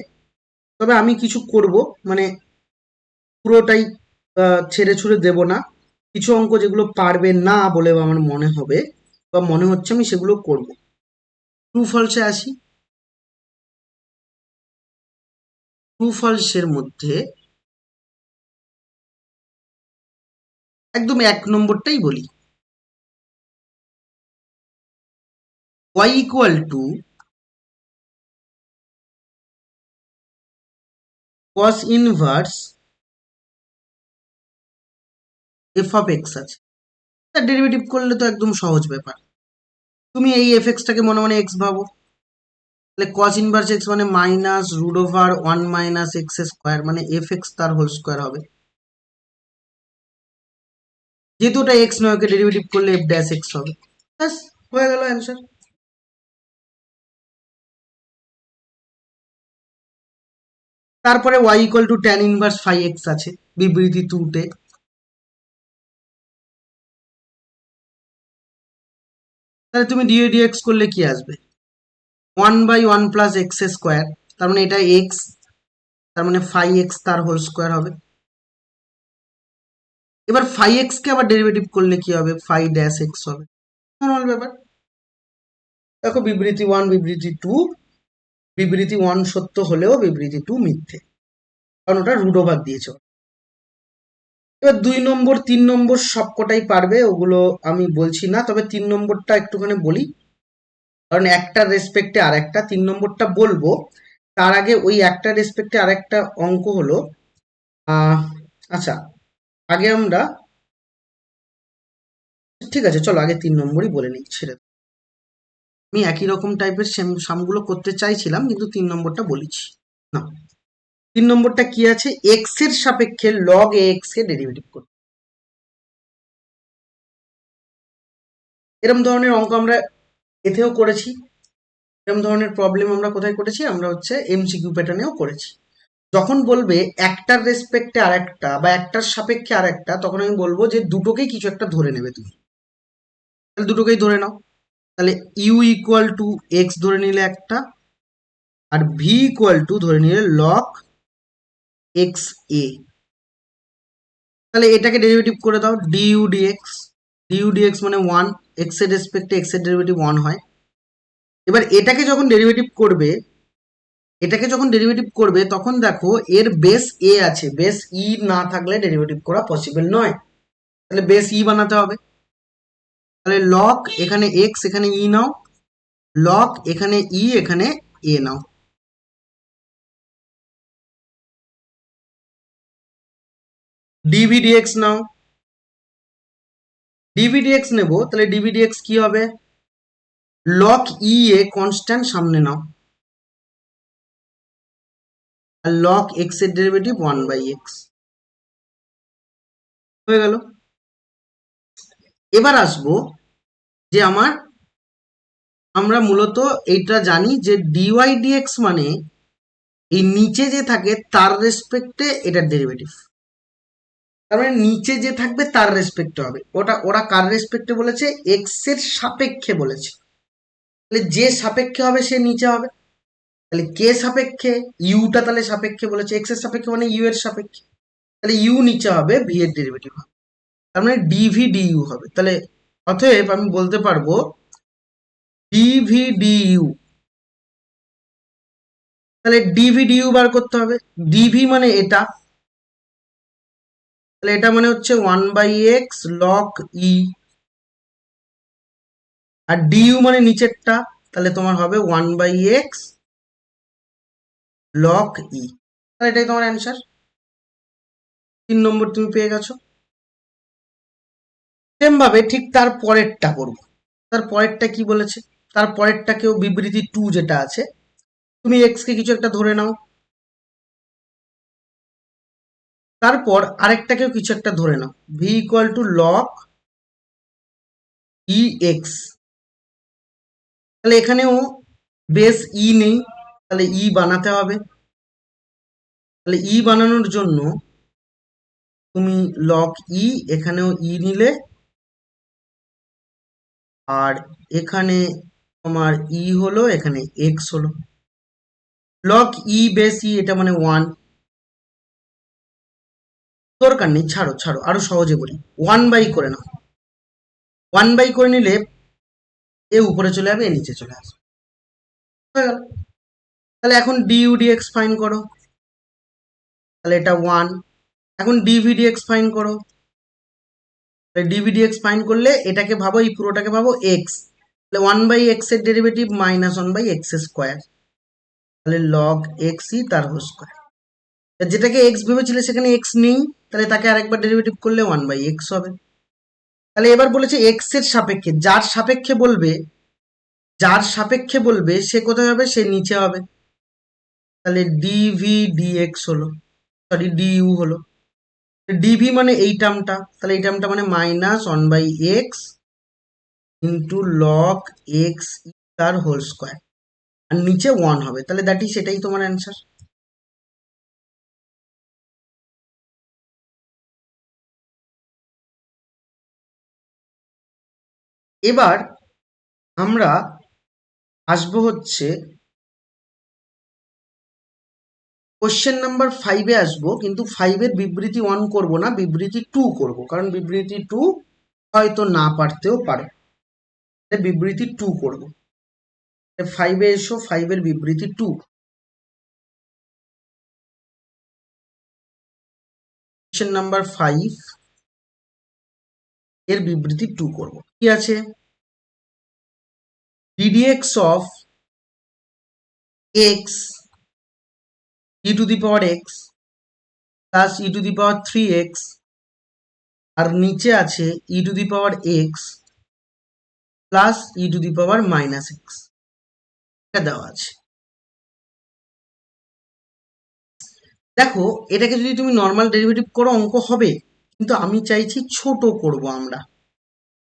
তবে আমি কিছু করব, মানে পুরোটাই ছেড়ে ছুড়ে দেব না, কিছু অঙ্ক যেগুলো পারবে না বলে আমার মনে হবে বা মনে হচ্ছে আমি সেগুলো করব। ট্রু ফলসে আসি। ট্রু ফলসের মধ্যে একদম এক নম্বরটাই বলি, y equal two cos inverse f of x আছে, তার ডেরিভেটিভ করলে তো একদম সহজ ব্যাপার। তুমি এই এফ এক্সটাকে মনে মনে এক্স ভাবো, তাহলে cos ইনভার্স এক্স মানে minus root over one minus x square, মানে এফ এক্স তার হোল স্কোয়ার হবে। যেহেতু ওটা এক্স নয়, ওকে ডেরিভেটিভ করলে এফ ড্যাশ এক্স হবে, ব্যাস হয়ে গেল অ্যান্সার। তারপরে y equal to tan inverse phi x আছে বিবৃতি টুতে, তাহলে তুমি ডিএ ডিএক্স করলে কি আসবে, one by one plus x square, তার মানে এটা এক্স, তার মানে ফাই এক্স তার হোল স্কোয়ার হবে। এবার ফাই এক্স কে আবার ডেরিভেটিভ করলে কি হবে, ফাই ড্যাশ এক্স হবে। নর্মাল ব্যাপার। দেখো বিবৃতি 1 বিবৃতি 2, বিবৃতি 1 সত্য হলেও বিবৃতি 2 মিথ্যে, কারণ ওটা রুট ওভার দিয়েছে। এবার 2 নম্বর 3 নম্বর সবকটাই পারবে, ওগুলো আমি বলছি না, তবে 3 নম্বরটা একটুখানি বলি, কারণ একটা রেসপেক্টে আর একটা। 3 নম্বরটা বলবো, তার আগে ওই একটা রেসপেক্টে আর একটা অঙ্ক হলো, আচ্ছা আগে আমরা, ঠিক আছে চলো আগে 3 নম্বরই বলে নিই, ছেড়ে দাও। আমি একই রকম টাইপের সামগুলো করতে চাইছিলাম, কিন্তু 3 নম্বরটা বলেছি না। 3 নম্বরটা কি আছে, এক্স এর সাপেক্ষে লগ এক্স কে ডেরিভেটিভ করতে। এরকম ধরনের অঙ্ক আমরা এতেও করেছি, এরকম ধরনের প্রবলেম আমরা কোথায় করেছি, আমরা হচ্ছে এমসিকিউ প্যাটার্নেও করেছি। যখন বলবে একটার রেসপেক্টে আর একটা বা একটার সাপেক্ষে আর একটা, তখন আমি বলবো যে দুটোকেই কিছু একটা ধরে নেবে তুমি, তাহলে দুটোকেই ধরে নাও। তাহলে ইউ ইকুয়াল টু এক্স ধরে নিলে একটা, আর ভি ইকুয়াল টু ধরে নিলে লগ এক্স এ। তাহলে এটাকে ডেরিভেটিভ করে দাও, ডিইউ ডিএক্স। ডিইউ ডিএক্স মানে 1, এক্স এর রেসপেক্টে এক্স এর ডেরিভেটিভ 1 হয়। এবার এটাকে যখন ডেরিভেটিভ করবে, এটাকে যখন ডেরিভেটিভ করবে তখন দেখো এর বেস এ আছে, বেস ই না থাকলে ডেরিভেটিভ করা পসিবল নয়, তাহলে বেস ই বানাতে হবে। তাহলে লগ এখানে এক্স এখানে ই নাও, লগ এখানে ই এখানে এ নাও। ডিভি ডিএক্স নাও, ডিভি ডিএক্স নেব, তাহলে ডিভি ডিএক্স কি হবে, লগ ই এ কনস্ট্যান্ট সামনে নাও, আর লগ এক্স এর ডেরিভেটিভ 1/x হয়ে গেল। এবার আসবো যে আমরা মূলত এইটা জানি যে ডিওয়াই ডিএক্স মানে এই নিচে যে থাকে তার রেসপেক্টে এটার ডেরিভেটিভ, তার মানে নিচে যে থাকবে তার রেসপেক্টে হবে। ওরা কার রেসপেক্টে বলেছে, এক্স এর সাপেক্ষে বলেছে, তাহলে যে সাপেক্ষে হবে সে নিচে হবে। তাহলে কে সাপেক্ষে, ইউটা তাহলে সাপেক্ষে বলেছে, এক্স এর সাপেক্ষে মানে ইউ এর সাপেক্ষে, তাহলে ইউ নিচে হবে, ভি এর ডেরিভেটিভ হবে, তার মানে ডিভি ডিইউ হবে। তাহলে অতএব আমি বলতে পারবো ডিভি ডিইউ, তাহলে ডিভি ডিইউ বার করতে হবে। ডিভি মানে এটা, তাহলে এটা মানে হচ্ছে 1/x লগ ই, আর ডিইউ মানে নিচেরটা, তাহলে তোমার হবে 1/x লগ ই। তাহলে এটাই তোমার অ্যান্সার। 3 নম্বর তুমি পেয়ে গেছো। সেম ভাবে ঠিক তার পরেরটা করবো। তার পরেরটা কি বলেছে, তার পরেরটাকেও বিবৃতি 2 যেটা আছে, তুমি এক্স কে কিছু একটা ধরে নাও, তারপর আরেকটাকেও কিছু একটা ধরে নাও, v equal to log e x. তাহলে এখানেও বেস ই নেই, তাহলে ই বানাতে হবে। তাহলে ই বানানোর জন্য তুমি লগ ই এখানেও ই নিলে, আর এখানে তোমার ই হলো, এখানে এক্স হলো, লগ ই বেস ই এটা মানে 1। দরকার নেই, ছাড়ো ছাড়ো, আরো সহজে বলি, 1/, করে নাও। 1/, করে নিলে এ উপরে চলে যাবে, এ নিচে চলে আসবে, হয়ে গেল। তাহলে এখন ডিইউ ডিএক্স ফাইন করো, তাহলে এটা 1। এখন ডিভি ডিএক্স ফাইন করো, তাহলে ডিভি ডিএক্স ফাইন করলে এটাকে ভাবো, এই পুরোটাকে ভাবো এক্স, তাহলে 1/x এর ডেরিভেটিভ -1/x স্কোয়ার, তাহলে লগ এক্স ই তার হোল স্কোয়ার। যেটাকে এক্স ভেবেছিলে সেখানে এক্স নেই, তাহলে তাকে আরেকবার ডেরিভেটিভ করলে 1/x হবে। তাহলে এবার বলেছে এক্স এর সাপেক্ষে, যার সাপেক্ষে বলবে, যার সাপেক্ষে বলবে সে কোথায় হবে, সে নিচে হবে, তাহলে ডিভি ডিএক্স হলো, সরি ডিইউ হলো। ডিভি মানে এই টার্মটা, তাহলে এই টার্মটা মানে -1/x ইন্টু লগ এক্স তার হোল স্কোয়ার, আর নিচে 1 হবে, তাহলে দ্যাট ইজ, সেটাই তোমার অ্যান্সার। এবার আমরা আসবো হচ্ছে কোশ্চেন নাম্বার 5-এ আসবো, কিন্তু 5-এর বিবৃতি 1 করব না, বিবৃতি 2 করব, কারণ বিবৃতি 2 হয়তো না পারতেও পারে। বিবৃতি 2 করব। 5-এ এসো, 5-এর বিবৃতি 2। কোশ্চেন নাম্বার 5 এর বিবৃতি 2 করব। কি আছে? ddx of x e to the power x plus e to the power 3x, আর নিচে আছে e to the power x plus e to the power minus x, এটা দেওয়া আছে। দেখো, এটাকে যদি তুমি নর্মাল ডেরিভেটিভ করো অঙ্ক হবে, কিন্তু আমি চাইছি ছোট করব আমরা।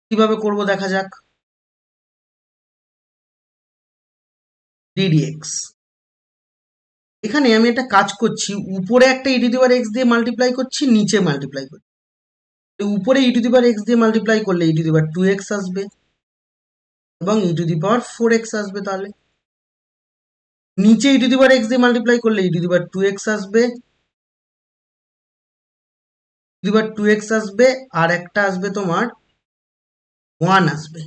কিভাবে করব দেখা যাক। ddx, এখানে আমি একটা কাজ করছি, উপরে একটা e to the power x দিয়ে মাল্টিপ্লাই করছি, নিচে মাল্টিপ্লাই করছি। উপরে e to the power x দিয়ে মাল্টিপ্লাই করলে e to the power 2x আসবে এবং e to the power 4x আসবে। তাহলে নিচে e to the power x দিয়ে মাল্টিপ্লাই করলে e to the power 2x আসবে, e to the power 2x আসবে, আর একটা আসবে তোমার 1 আসবে।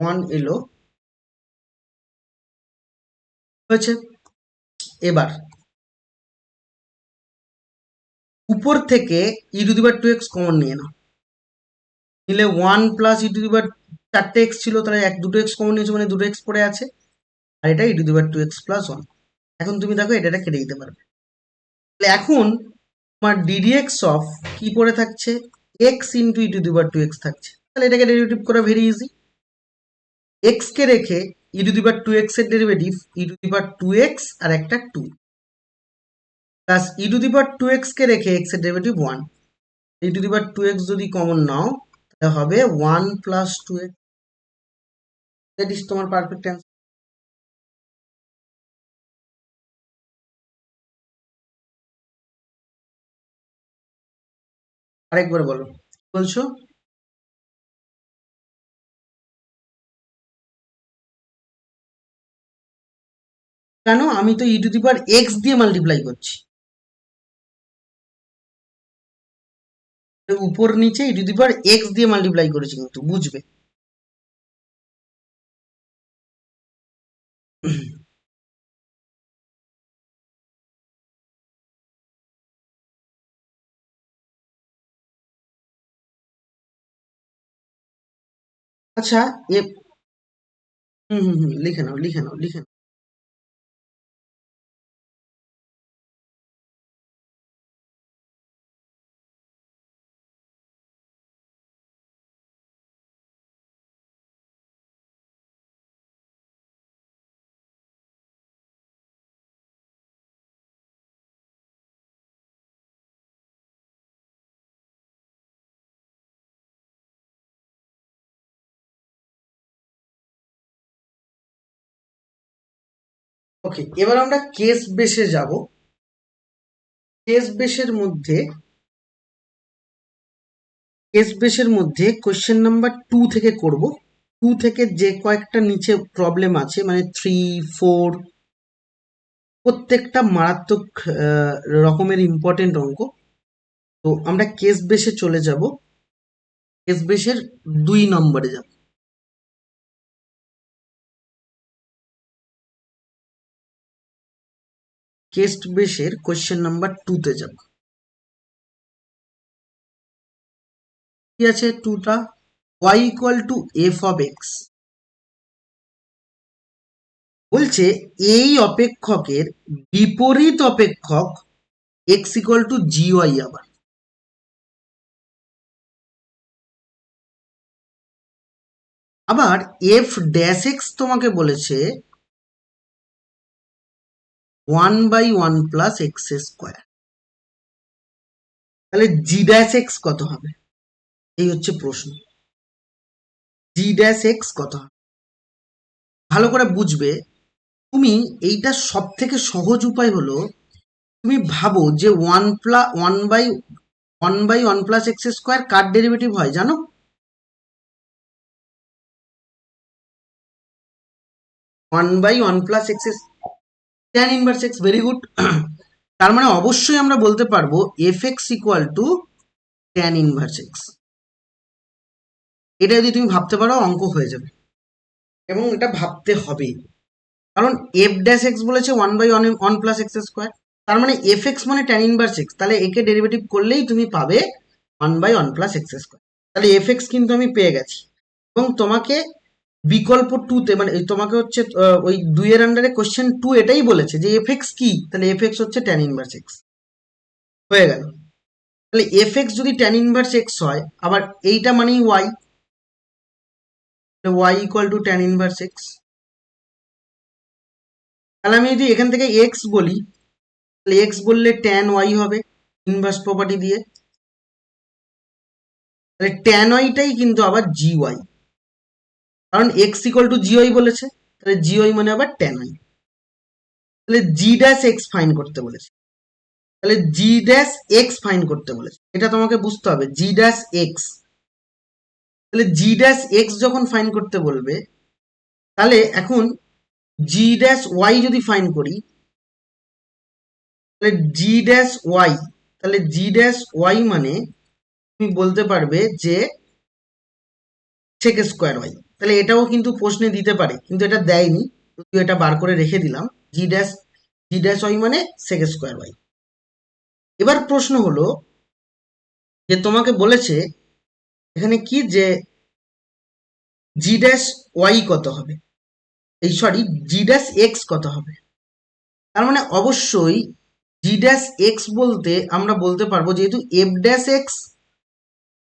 1 এলো, হয়েছে। এবার উপর থেকে e to the power 2x common নিয়ে নাও, নিলে 1 plus e to the power 4টে x ছিল, তাহলে দুটো x কমন নিয়েছো মানে দুটো x পড়ে আছে, আর এটা e to the power 2x plus 1। এখন তুমি দেখো এটা কেটে দিতে পারবে। তাহলে এখন তোমার ddx অফ কি পড়ে থাকছে, x into e to the power 2x থাকছে। তাহলে এটাকে ডেরিভেটিভ করা ভেরি ইজি। x কে রেখে e to the power 2x এর derivative e to the power 2x আর একটা 2, plus e to the power 2x কে রেখে x এর derivative 1। e to the power 2x যদি কমন নাও তাহলে হবে 1 প্লাস 2x। দ্যাট ইজ তোমার পারফেক্ট অ্যান্সার। আরেকবার বলো, বলছো কেন? আমি তো e to the power x দিয়ে মাল্টিপ্লাই করছি, উপর নিচে e to the power x দিয়ে মাল্টিপ্লাই করেছি, কিন্তু বুঝবে। আচ্ছা, এ লিখে নাও, লিখে নাও, লিখে নাও। ওকে, এবার আমরা কেস বেসে যাব। কেস বেসের মধ্যে কোশ্চেন নাম্বার 2 থেকে করব। 2 থেকে যে কয়েকটা নিচে প্রবলেম আছে মানে 3, 4, প্রত্যেকটা মারাত্মক রকমের ইম্পর্টেন্ট অঙ্ক। তো আমরা কেস বেসে চলে যাব, কেস বেসের 2 নম্বরে যাব। কেস বেসের কোশ্চেন নাম্বার 2 তে যাব। কি আছে 2টা? y equal two F of x. বলছে এই অপেক্ষকের বিপরীত অপেক্ষক x ইকুয়াল টু gy। আবার এফ ড্যাশ এক্স তোমাকে বলেছে 1/1 প্লাস এক্স স্কোয়ার। তাহলে জি ড্যাশ এক্স কত হবে? এই হচ্ছে প্রশ্ন। জি ড্যাশ এক্স কত হবে? ভালো করে বুঝবে। তুমি এইটা সব থেকে সহজ উপায় হলো, তুমি ভাবো যে 1/1 প্লাস এক্স স্কোয়ার কার ডেরিভেটিভ হয় জানো? 1/1 plus x, tan inverse x. Very good. তার মানে অবশ্যই আমরা বলতে পারবো F x equal to tan inverse x. এটা যদি তুমি ভাবতে পারো অঙ্ক হয়ে যাবে, এবং এটা ভাবতে হবে, কারণ এফ ড্যাশ এক্স বলেছে 1/1 প্লাস এক্স স্কোয়ার, তার মানে এফ এক্স মানে ট্যান ইনভার্স এক্স, তাহলে একে ডেরিভেটিভ করলেই তুমি পাবে 1/1 প্লাস এক্স স্কোয়ার। তাহলে এফ এক্স কিন্তু আমি পেয়ে গেছি, এবং তোমাকে বিকল্প টুতে মানে তোমাকে হচ্ছে ওই 2 এর আন্ডারে কোশ্চেন 2 এটাই বলেছে যে এফ এক্স কি, তাহলে এফ এক্স হচ্ছে ট্যান ইনভার্স এক্স। হয়ে গেল। তাহলে এফ এক্স যদি ট্যান ইনভার্স এক্স হয়, আবার এইটা মানেই y, y equal to tan inverse x. তাহলে আমি যদি এখান থেকে এক্স বলি, তাহলে এক্স বললে ট্যান ওয়াই হবে ইনভার্স প্রপার্টি দিয়ে, তাহলে ট্যান ওয়াইটাই কিন্তু আবার জি ওয়াই, কারণ x equal to g y বলেছে, তাহলে জি ওয়াই মানে আবার ট্যান ওয়াই। তাহলে জি ড্যাশ এক্স ফাইন করতে বলেছে, তাহলে জি ড্যাশ এক্স ফাইন করতে বলেছে, এটা তোমাকে বুঝতে হবে জি ড্যাশ এক্স। তাহলে জি ড্যাশ এক্স যখন ফাইন করতে বলবে, তাহলে এখন জি ড্যাশ ওয়াই যদি ফাইন করি, তাহলে জি ড্যাশ ওয়াই, তাহলে জি ড্যাশ ওয়াই মানে তুমি বলতে পারবে যে সেক স্কোয়ার ওয়াই। তাহলে এটাও কিন্তু প্রশ্নে দিতে পারে, কিন্তু এটা দেয়নি, যদিও এটা বার করে রেখে দিলাম, জি ড্যাশ ওয়াই মানে সেক স্কোয়ার ওয়াই। এবার প্রশ্ন হলো যে তোমাকে বলেছে এখানে কি যে জি ড্যাশ ওয়াই কত হবে, এই সরি জি ড্যাশ এক্স কত হবে। তার মানে অবশ্যই জি ড্যাশ এক্স বলতে আমরা বলতে পারবো, যেহেতু f dash x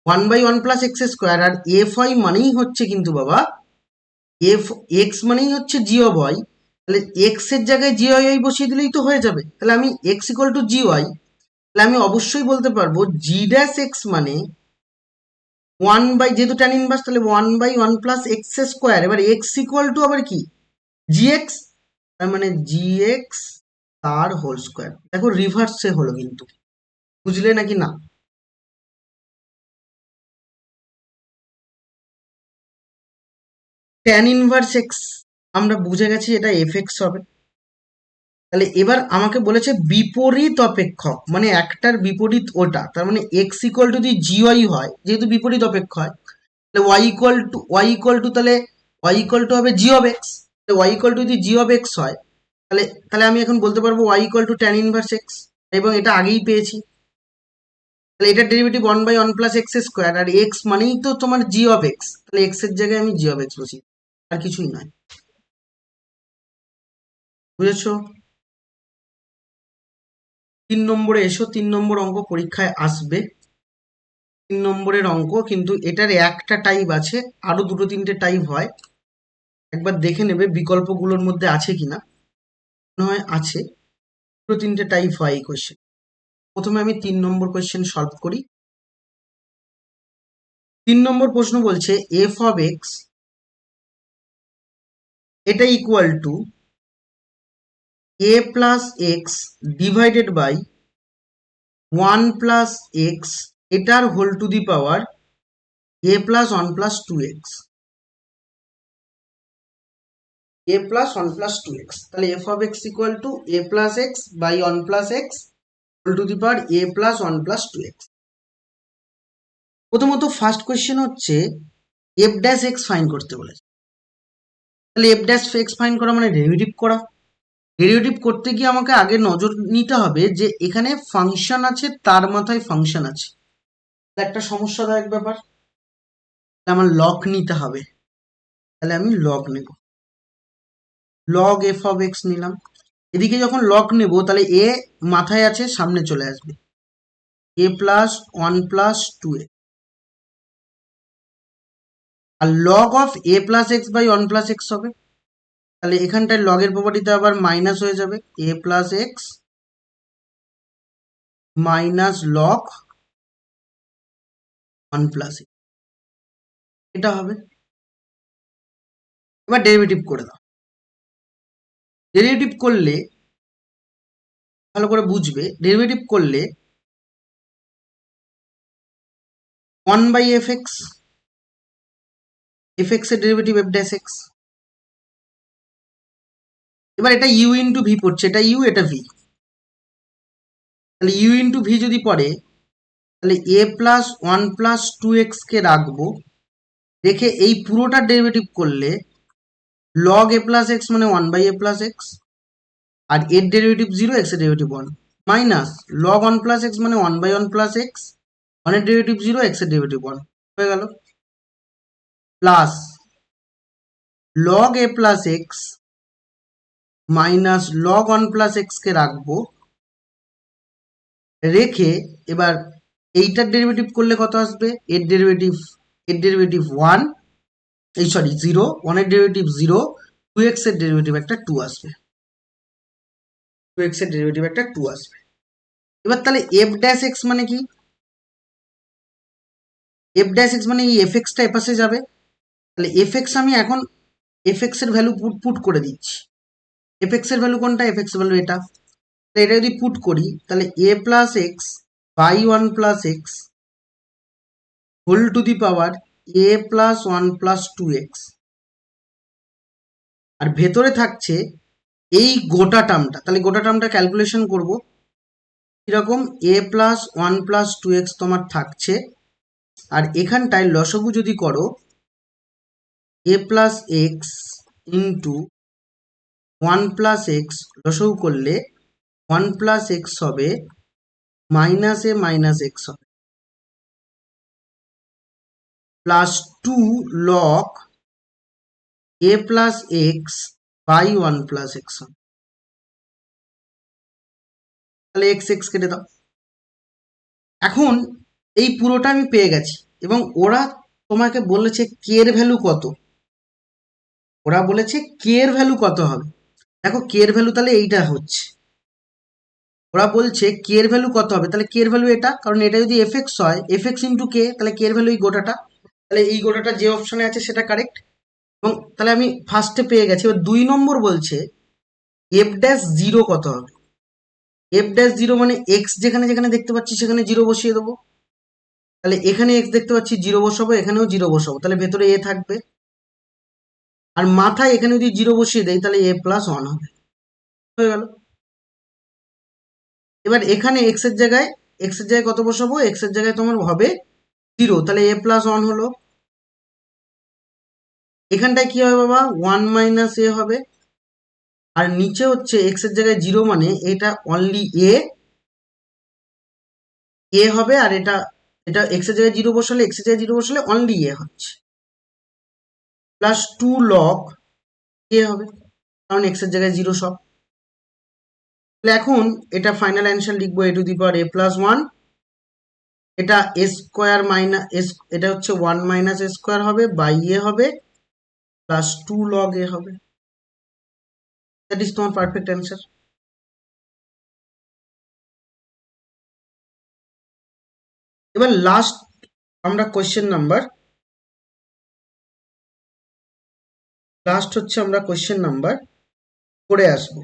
1/1 plus x square, আর এফ ওয়াই মানেই হচ্ছে কিন্তু বাবা এফ এক্স মানেই হচ্ছে জি অফ ওয়াই, তাহলে এক্স এর জায়গায় জি ওয়াই বসিয়ে দিলেই তো হয়ে যাবে। তাহলে আমি x equal to g y, তাহলে আমি অবশ্যই বলতে পারবো জি ড্যাশ এক্স মানে যেহেতু ট্যান ইনভার্স, তাহলে 1/1 প্লাস এক্স স্কোয়ার, এবার এক্স ইকুয়াল টু আবার কি জি এক্স, তার মানে জি এক্স তার হোল স্কোয়ার। দেখো রিভার্সে হলো কিন্তু, বুঝলে নাকি না? ট্যান ইনভার্স এক্স আমরা বুঝে গেছি এটা এফ এক্স হবে। তাহলে এবার আমাকে বলেছে বিপরীত অপেক্ষক, মানে একটার বিপরীত ওটা, তার মানে এক্স ইকুয়াল টু যদি জি ওয়াই হয়, যেহেতু বিপরীত অপেক্ষ হয়, তাহলে ওয়াই ইকুয়াল টু তাহলে ওয়াই ইকুয়াল টু হবে g of x. Y equal to যদি জি অফ এক্স হয়, তাহলে তাহলে আমি এখন বলতে পারবো y equal to tan inverse x, এবং এটা আগেই পেয়েছি। তাহলে এটার ডেরিভেটিভ 1/1 প্লাস এক্স স্কোয়ার, আর এক্স মানেই তো তোমার জি অফ এক্স, তাহলে এক্স এর জায়গায় আমি জি অফ এক্স বসি, আর কিছুই নয়। বুঝেছো? 3 নম্বরে এসো, 3 নম্বর অঙ্ক পরীক্ষায় আসবে। 3 নম্বরের অঙ্ক, কিন্তু এটার একটা টাইপ আছে, আরো দুটো তিনটে টাইপ হয়, একবার দেখে নেবে বিকল্পগুলোর মধ্যে আছে কিনা, মনে হয় আছে, দুটো তিনটে টাইপ হয় এই কোয়েশ্চেন। প্রথমে আমি 3 নম্বর কোয়েশ্চেন সলভ করি। 3 নম্বর প্রশ্ন বলছে এফ অফ এক্স এটা equal to a plus x divided by 1 plus x এটার whole to the power a plus 1 plus 2 x, a plus 1 plus 2 x. তাহলে f of x equal to a plus x by 1 plus x whole to the power a plus 1 plus 2 x. প্রথমত first question হচ্ছে f dash x find করতে বলেছে, তাহলে F dash x fine করা মানে derivative করা। Derivative করতে গিয়ে আমাকে আগে নজর নিতে হবে যে এখানে ফাংশন আছে, তার মাথায় ফাংশন আছে, একটা সমস্যাদায়ক ব্যাপার, আমার লগ নিতে হবে। তাহলে আমি লগ নেব, লগ এফ অফ এক্স নিলাম। এদিকে যখন লগ নেব তাহলে এ মাথায় আছে, সামনে চলে আসবে এ প্লাস 1 প্লাস 2 এক্স, আর log of a plus x by 1 plus x হবে। তাহলে এখানটায় লগের প্রপার্টিতে আবার মাইনাস হয়ে যাবে, a plus x minus log 1 plus x, এটা হবে। এবার ডেরিভেটিভ করে দাও। ডেরিভেটিভ করলে ভালো করে বুঝবে, ডেরিভেটিভ করলে 1/f(x), f(x) এর ডেরিভেটিভ f ড্যাশ এক্স। এবার এটা ইউ ইন্টু ভি পড়ছে, এটা ইউ এটা ভি, তাহলে ইউ ইন্টু ভি যদি পড়ে তাহলে a plus one plus two এক্সকে রাখবো, রেখে এই পুরোটার ডেরিভেটিভ করলে লগ এ প্লাস এক্স মানে one by a plus x, আর এর ডেরিভেটিভ জিরো, এক্স এর derivative one, minus log one plus x মানে one by one plus x, ওয়ানের ডেরিভেটিভ জিরো, এক্স এর ডেরিভেটিভ ওয়ান, হয়ে গেল। Plus log a plus x minus log one plus এক্সকে রাখবো, রেখে এবার এইটার ডেরিভেটিভ করলে কত আসবে, এর ডেরিভেটিভ ওয়ান, এই সরি জিরো, ওয়ানের ডেরিভেটিভ জিরো, টু এক্স এর ডেরিভেটিভ একটা টু আসবে, টু এক্স এর ডেরিভেটিভ একটা টু আসবে। এবার তাহলে এফ ড্যাশ এক্স মানে কি, এফ ড্যাশ এক্স মানে এই এফ এক্সটা এপাশে যাবে, তাহলে এফ এক্স আমি এখন এফ এক্স এর ভ্যালু পুট করে দিচ্ছি। এফ এক্স এর ভ্যালু কোনটা, এফ এক্স এর ভ্যালু এটা, তাহলে এটা যদি পুট করি তাহলে a plus x by one plus x whole to the power a plus one plus two x, আর ভেতরে থাকছে এই গোটা টার্মটা, তাহলে গোটা টার্মটা ক্যালকুলেশন করব কিরকম, a plus one plus two x তোমার থাকছে, আর এখানটায় লসগু যদি করো a plus x into one plus x, লসগু করলে ওয়ান প্লাস এক্স হবে মাইনাস এ মাইনাস এক্স হবে, plus two log a plus x by one plus x হবে, তাহলে এক্স এক্স কেটে দাও। এখন এই পুরোটা আমি পেয়ে গেছি, এবং ওরা তোমাকে বলেছে কে এর ভ্যালু কত, ওরা বলেছে কে এর ভ্যালু কত হবে। দেখো কে এর ভ্যালু তাহলে এইটা হচ্ছে, ওরা বলছে কে এর ভ্যালু কত হবে, তাহলে কে এর ভ্যালু এটা, কারণ এটা যদি এফ এক্স হয়, এফ এক্স ইন্টু কে, তাহলে কে এর ভ্যালু এই গোটাটা, তাহলে এই গোটাটা যে অপশনে আছে সেটা কারেক্ট, এবং তাহলে আমি ফার্স্টে পেয়ে গেছি। এবার দুই নম্বর বলছে এফ ড্যাশ জিরো কত হবে, এফ ড্যাশ জিরো মানে এক্স যেখানে যেখানে দেখতে পাচ্ছি সেখানে জিরো বসিয়ে দেবো, তাহলে এখানে এক্স দেখতে পাচ্ছি জিরো বসাবো, এখানেও জিরো বসাবো, তাহলে ভেতরে এ থাকবে, আর মাথায় এখানে যদি জিরো বসিয়ে দেয় তাহলে এ প্লাস ওয়ান হবে, হয়ে গেল। এবার এখানে এক্স এর জায়গায় কত বসাবো, এক্স এর জায়গায় তোমার হবে জিরো, তাহলে এ প্লাস ওয়ান হলো। এখানটায় কি হবে বাবা, ওয়ান মাইনাস এ হবে, আর নিচে হচ্ছে এক্স এর জায়গায় জিরো মানে এটা অনলি এ হবে, আর এটা এটা এক্স এর জায়গায় জিরো বসালে, এক্স এর জায়গায় জিরো বসালে অনলি এ হচ্ছে, প্লাস টু লগ এ হবে, কারণ এক্স এর জায়গায় জিরো সব। তাহলে এখন এটা ফাইনাল অ্যান্সার লিখবো a to the power a plus one, এটা এ স্কোয়ার মাইনাস এস, এটা হচ্ছে ওয়ান মাইনাস এ স্কোয়ার হবে বাই এ হবে, প্লাস টু লগ এ হবে, দ্যাট ইজ তোমার পারফেক্ট অ্যান্সার। এবার লাস্ট আমরা কোয়েশ্চেন নাম্বার করে আসবো,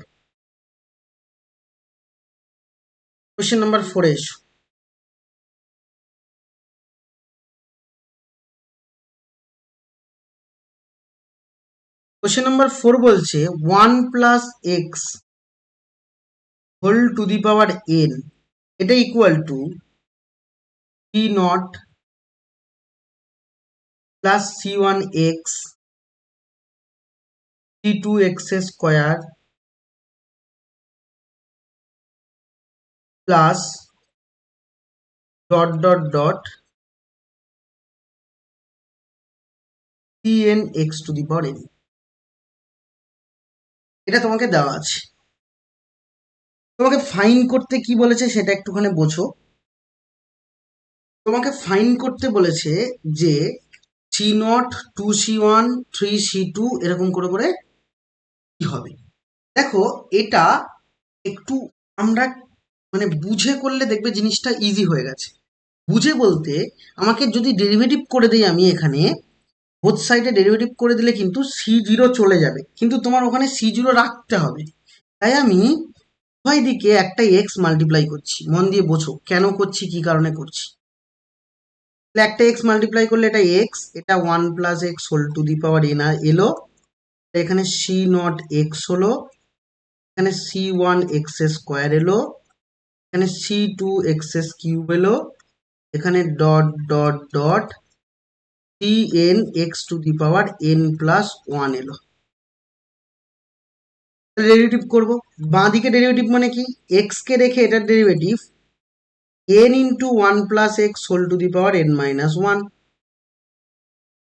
কোয়েশ্চেন নাম্বার 4 এসো। কোয়েশ্চেন নাম্বার 4 বলছে one plus x whole to the power n, এটা equal to c naught plus c one x c two x square plus dot dot dot c n x to the power n, এটা তোমাকে দেওয়া আছে। তোমাকে fine করতে কি বলেছে সেটা একটুখানি বোঝো। তোমাকে ফাইন করতে বলেছে যে c nought, two c one, three c two, এরকম করে করে কি হবে। দেখো এটা একটু আমরা মানে বুঝে করলে দেখবে জিনিসটা ইজি হয়ে গেছে। বুঝে বলতে আমাকে যদি ডেরিভেটিভ করে দিই আমি এখানে, বোথ সাইডে ডেরিভেটিভ করে দিলে কিন্তু সি জিরো চলে যাবে, কিন্তু তোমার ওখানে সি জিরো রাখতে হবে। তাই আমি উভয় দিকে একটা এক্স মাল্টিপ্লাই করছি, মন দিয়ে বোঝো কেন করছি, কি কারণে করছি। তাহলে একটা এক্স মাল্টিপ্লাই করলে এটা এক্স, এটা one plus x whole to the power n এলো, এখানে সি নট এক্স হলো, এখানে সি ওয়ান এক্স স্কোয়ার এলো, এখানে c2x কিউব এলো, এখানে ডট ডট ডট cn(x⁴n+1) এলো। ডেরিভেটিভ করব, বাঁ দিকে ডেরিভেটিভ মানে কি, এক্স কে রেখে এটার ডেরিভেটিভ n(1+x⁴n−1)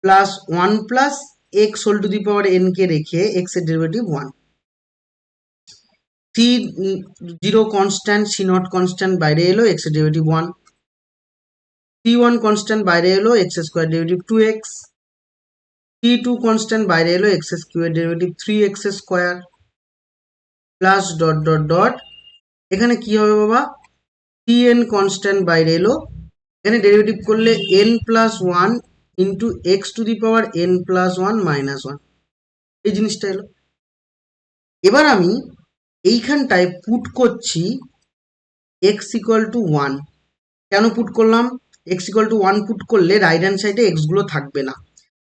প্লাস 1+x⁴n কে রেখে x এর derivative 1। c0 constant, c0 constant বাইরে এলো, x এর ডেরিভেটিভ 1। c1 কনস্ট্যান্ট বাইরে এলো, x² derivative 2x। c2 constant বাইরে এলো, x³ এর derivative 3x²। Plus dot dot dot, এখানে কি হবে বাবা, cn কনস্ট্যান্ট বাইরে এলো, এখানে ডেরিভেটিভ করলে n+1 ইন্টু x⁴n+1 - 1, এই জিনিসটা এলো। এবার আমি এইখানটায় পুট করছি x=1। কেন পুট করলাম, x=1 পুট করলে রাইট হ্যান্ড সাইডে x গুলো থাকবে না,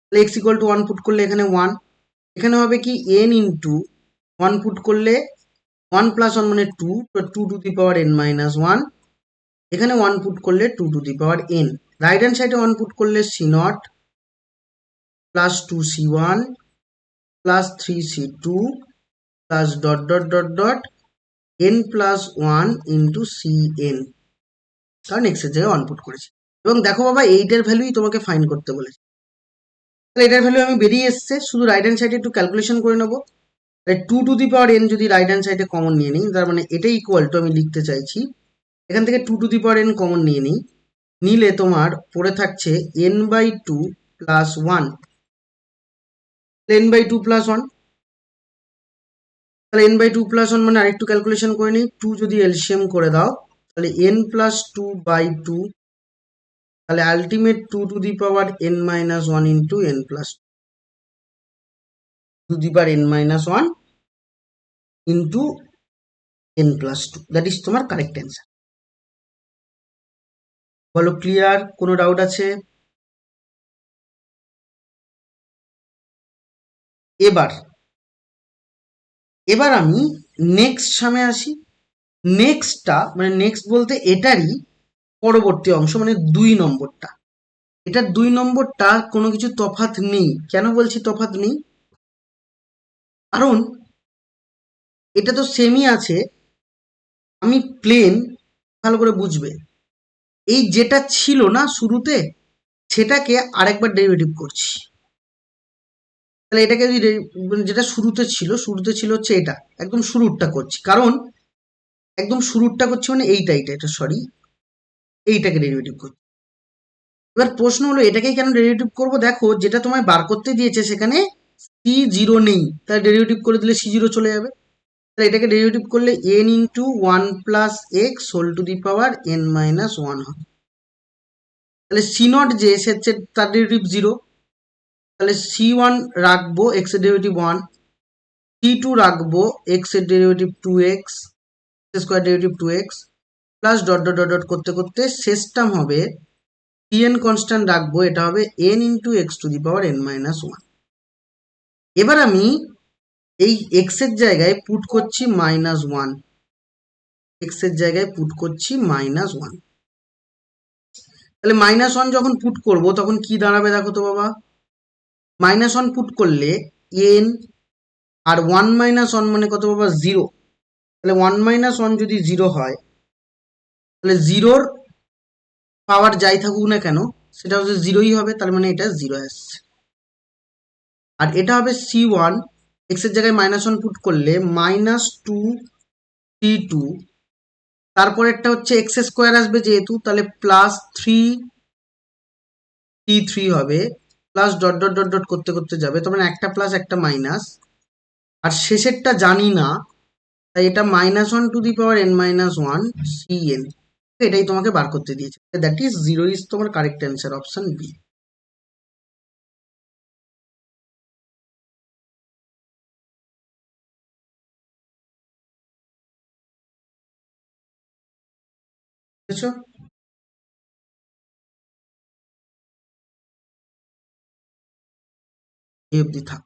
তাহলে x=1 পুট করলে এখানে 1, এখানে হবে কি n ইন্টু 1 পুট করলে 1+1 মানে 2, তো 2n−1, এখানে 1 পুট করলে 2n। রাইট হ্যান্ড সাইডে 1 পুট করলে c0 plus 2c1 plus 3c2 plus dot dot dot dot n+1 into cn, কারণ x এর জায়গায় 1 পুট করেছি। এবং দেখো বাবা, এইটার ভ্যালুই তোমাকে ফাইন্ড করতে বলেছে, তাহলে এটার ভ্যালু আমি বেরিয়ে এসছে, শুধু রাইট হ্যান্ড সাইডে একটু ক্যালকুলেশন করে নেবো। তাই 2n যদি রাইট হ্যান্ড সাইডে কমন নিয়ে নিই, তার মানে এটাই ইকুয়াল টু, আমি লিখতে চাইছি এখান থেকে 2n কমন নিয়ে নিই, নিলে তোমার পড়ে থাকছে n/2 প্লাস 1, n/2 প্লাস 1, তাহলে n/2 প্লাস 1 মানে আরেকটু ক্যালকুলেশন করে নিই, 2 যদি এলসিএম করে দাও তাহলে n+2/2, তাহলে ultimate 2n−1 into n+2 into n+2, that is তোমার কারেক্ট অ্যান্সার। বলো ক্লিয়ার, কোনো ডাউট আছে? এবার আমি নেক্সট সামনে আসি। নেক্সটটা মানে নেক্সট বলতে এটারই পরবর্তী অংশ, মানে 2 নম্বরটা। এটার 2 নম্বরটা কোনো কিছু তফাৎ নেই। কেন বলছি তফাৎ নেই, কারণ এটা তো সেমই আছে। আমি প্লেন, ভালো করে বুঝবে, এই যেটা ছিল না শুরুতে, সেটাকে আরেকবার ডেরিভেটিভ করছি। তাহলে এটাকে যদি যেটা শুরুতে ছিল হচ্ছে এটা, একদম শুরুরটা করছি, কারণ একদম শুরুরটা করছি মানে এটা সরি, এইটাকে ডেরিভেটিভ করছি। এবার প্রশ্ন হলো এটাকেই কেন ডেরিভেটিভ করব, দেখো যেটা তোমায় বার করতে দিয়েছে সেখানে c0 নেই, তাহলে ডেরিভেটিভ করে দিলে c0 চলে যাবে। তাহলে এটাকে ডেরিভেটিভ করলে n ইন্টু 1+x⁴n−1 হবে। তাহলে c0 যে এসেছে তার ডেরিভেটিভ 0, তাহলে c1 রাখবো, x এর ডেরিভেটিভ 1, c2 রাখবো, x এর derivative 2x, square derivative 2x, plus dot dot dot dot করতে করতে শেষ টার্ম হবে cn কনস্ট্যান্ট রাখবো, এটা হবে n ইন্টু x⁴n−1। এবার আমি এই x এর জায়গায় পুট করছি -1, x এর জায়গায় পুট করছি -1। তাহলে -1 যখন পুট করব তখন কি দাঁড়াবে দেখো তো বাবা, -1 পুট করলে n, আর 1 - 1 মানে কত বাবা, 0। তাহলে 1 - 1 যদি 0 হয়, তাহলে 0র পাওয়ার যাই থাকুক না কেন সেটা হচ্ছে 0ই হবে, তার মানে এটা 0 আসছে। আর এটা হবে c1, x এর জায়গায় -1 পুট করলে -2c2, তারপরেরটা হচ্ছে x² আসবে যেহেতু, তাহলে +3c3 হবে, plus dot dot dot dot করতে করতে যাবে, তখন একটা প্লাস একটা মাইনাস, আর শেষেরটা জানি না, তাই এটা -1n−1 cn, এটাই তোমাকে বার করতে দিয়েছে, দ্যাট ইজ 0 ইজ তোমার কারেক্ট অ্যান্সার, অপশন বি। বুঝেছো? এই অবধি থাক।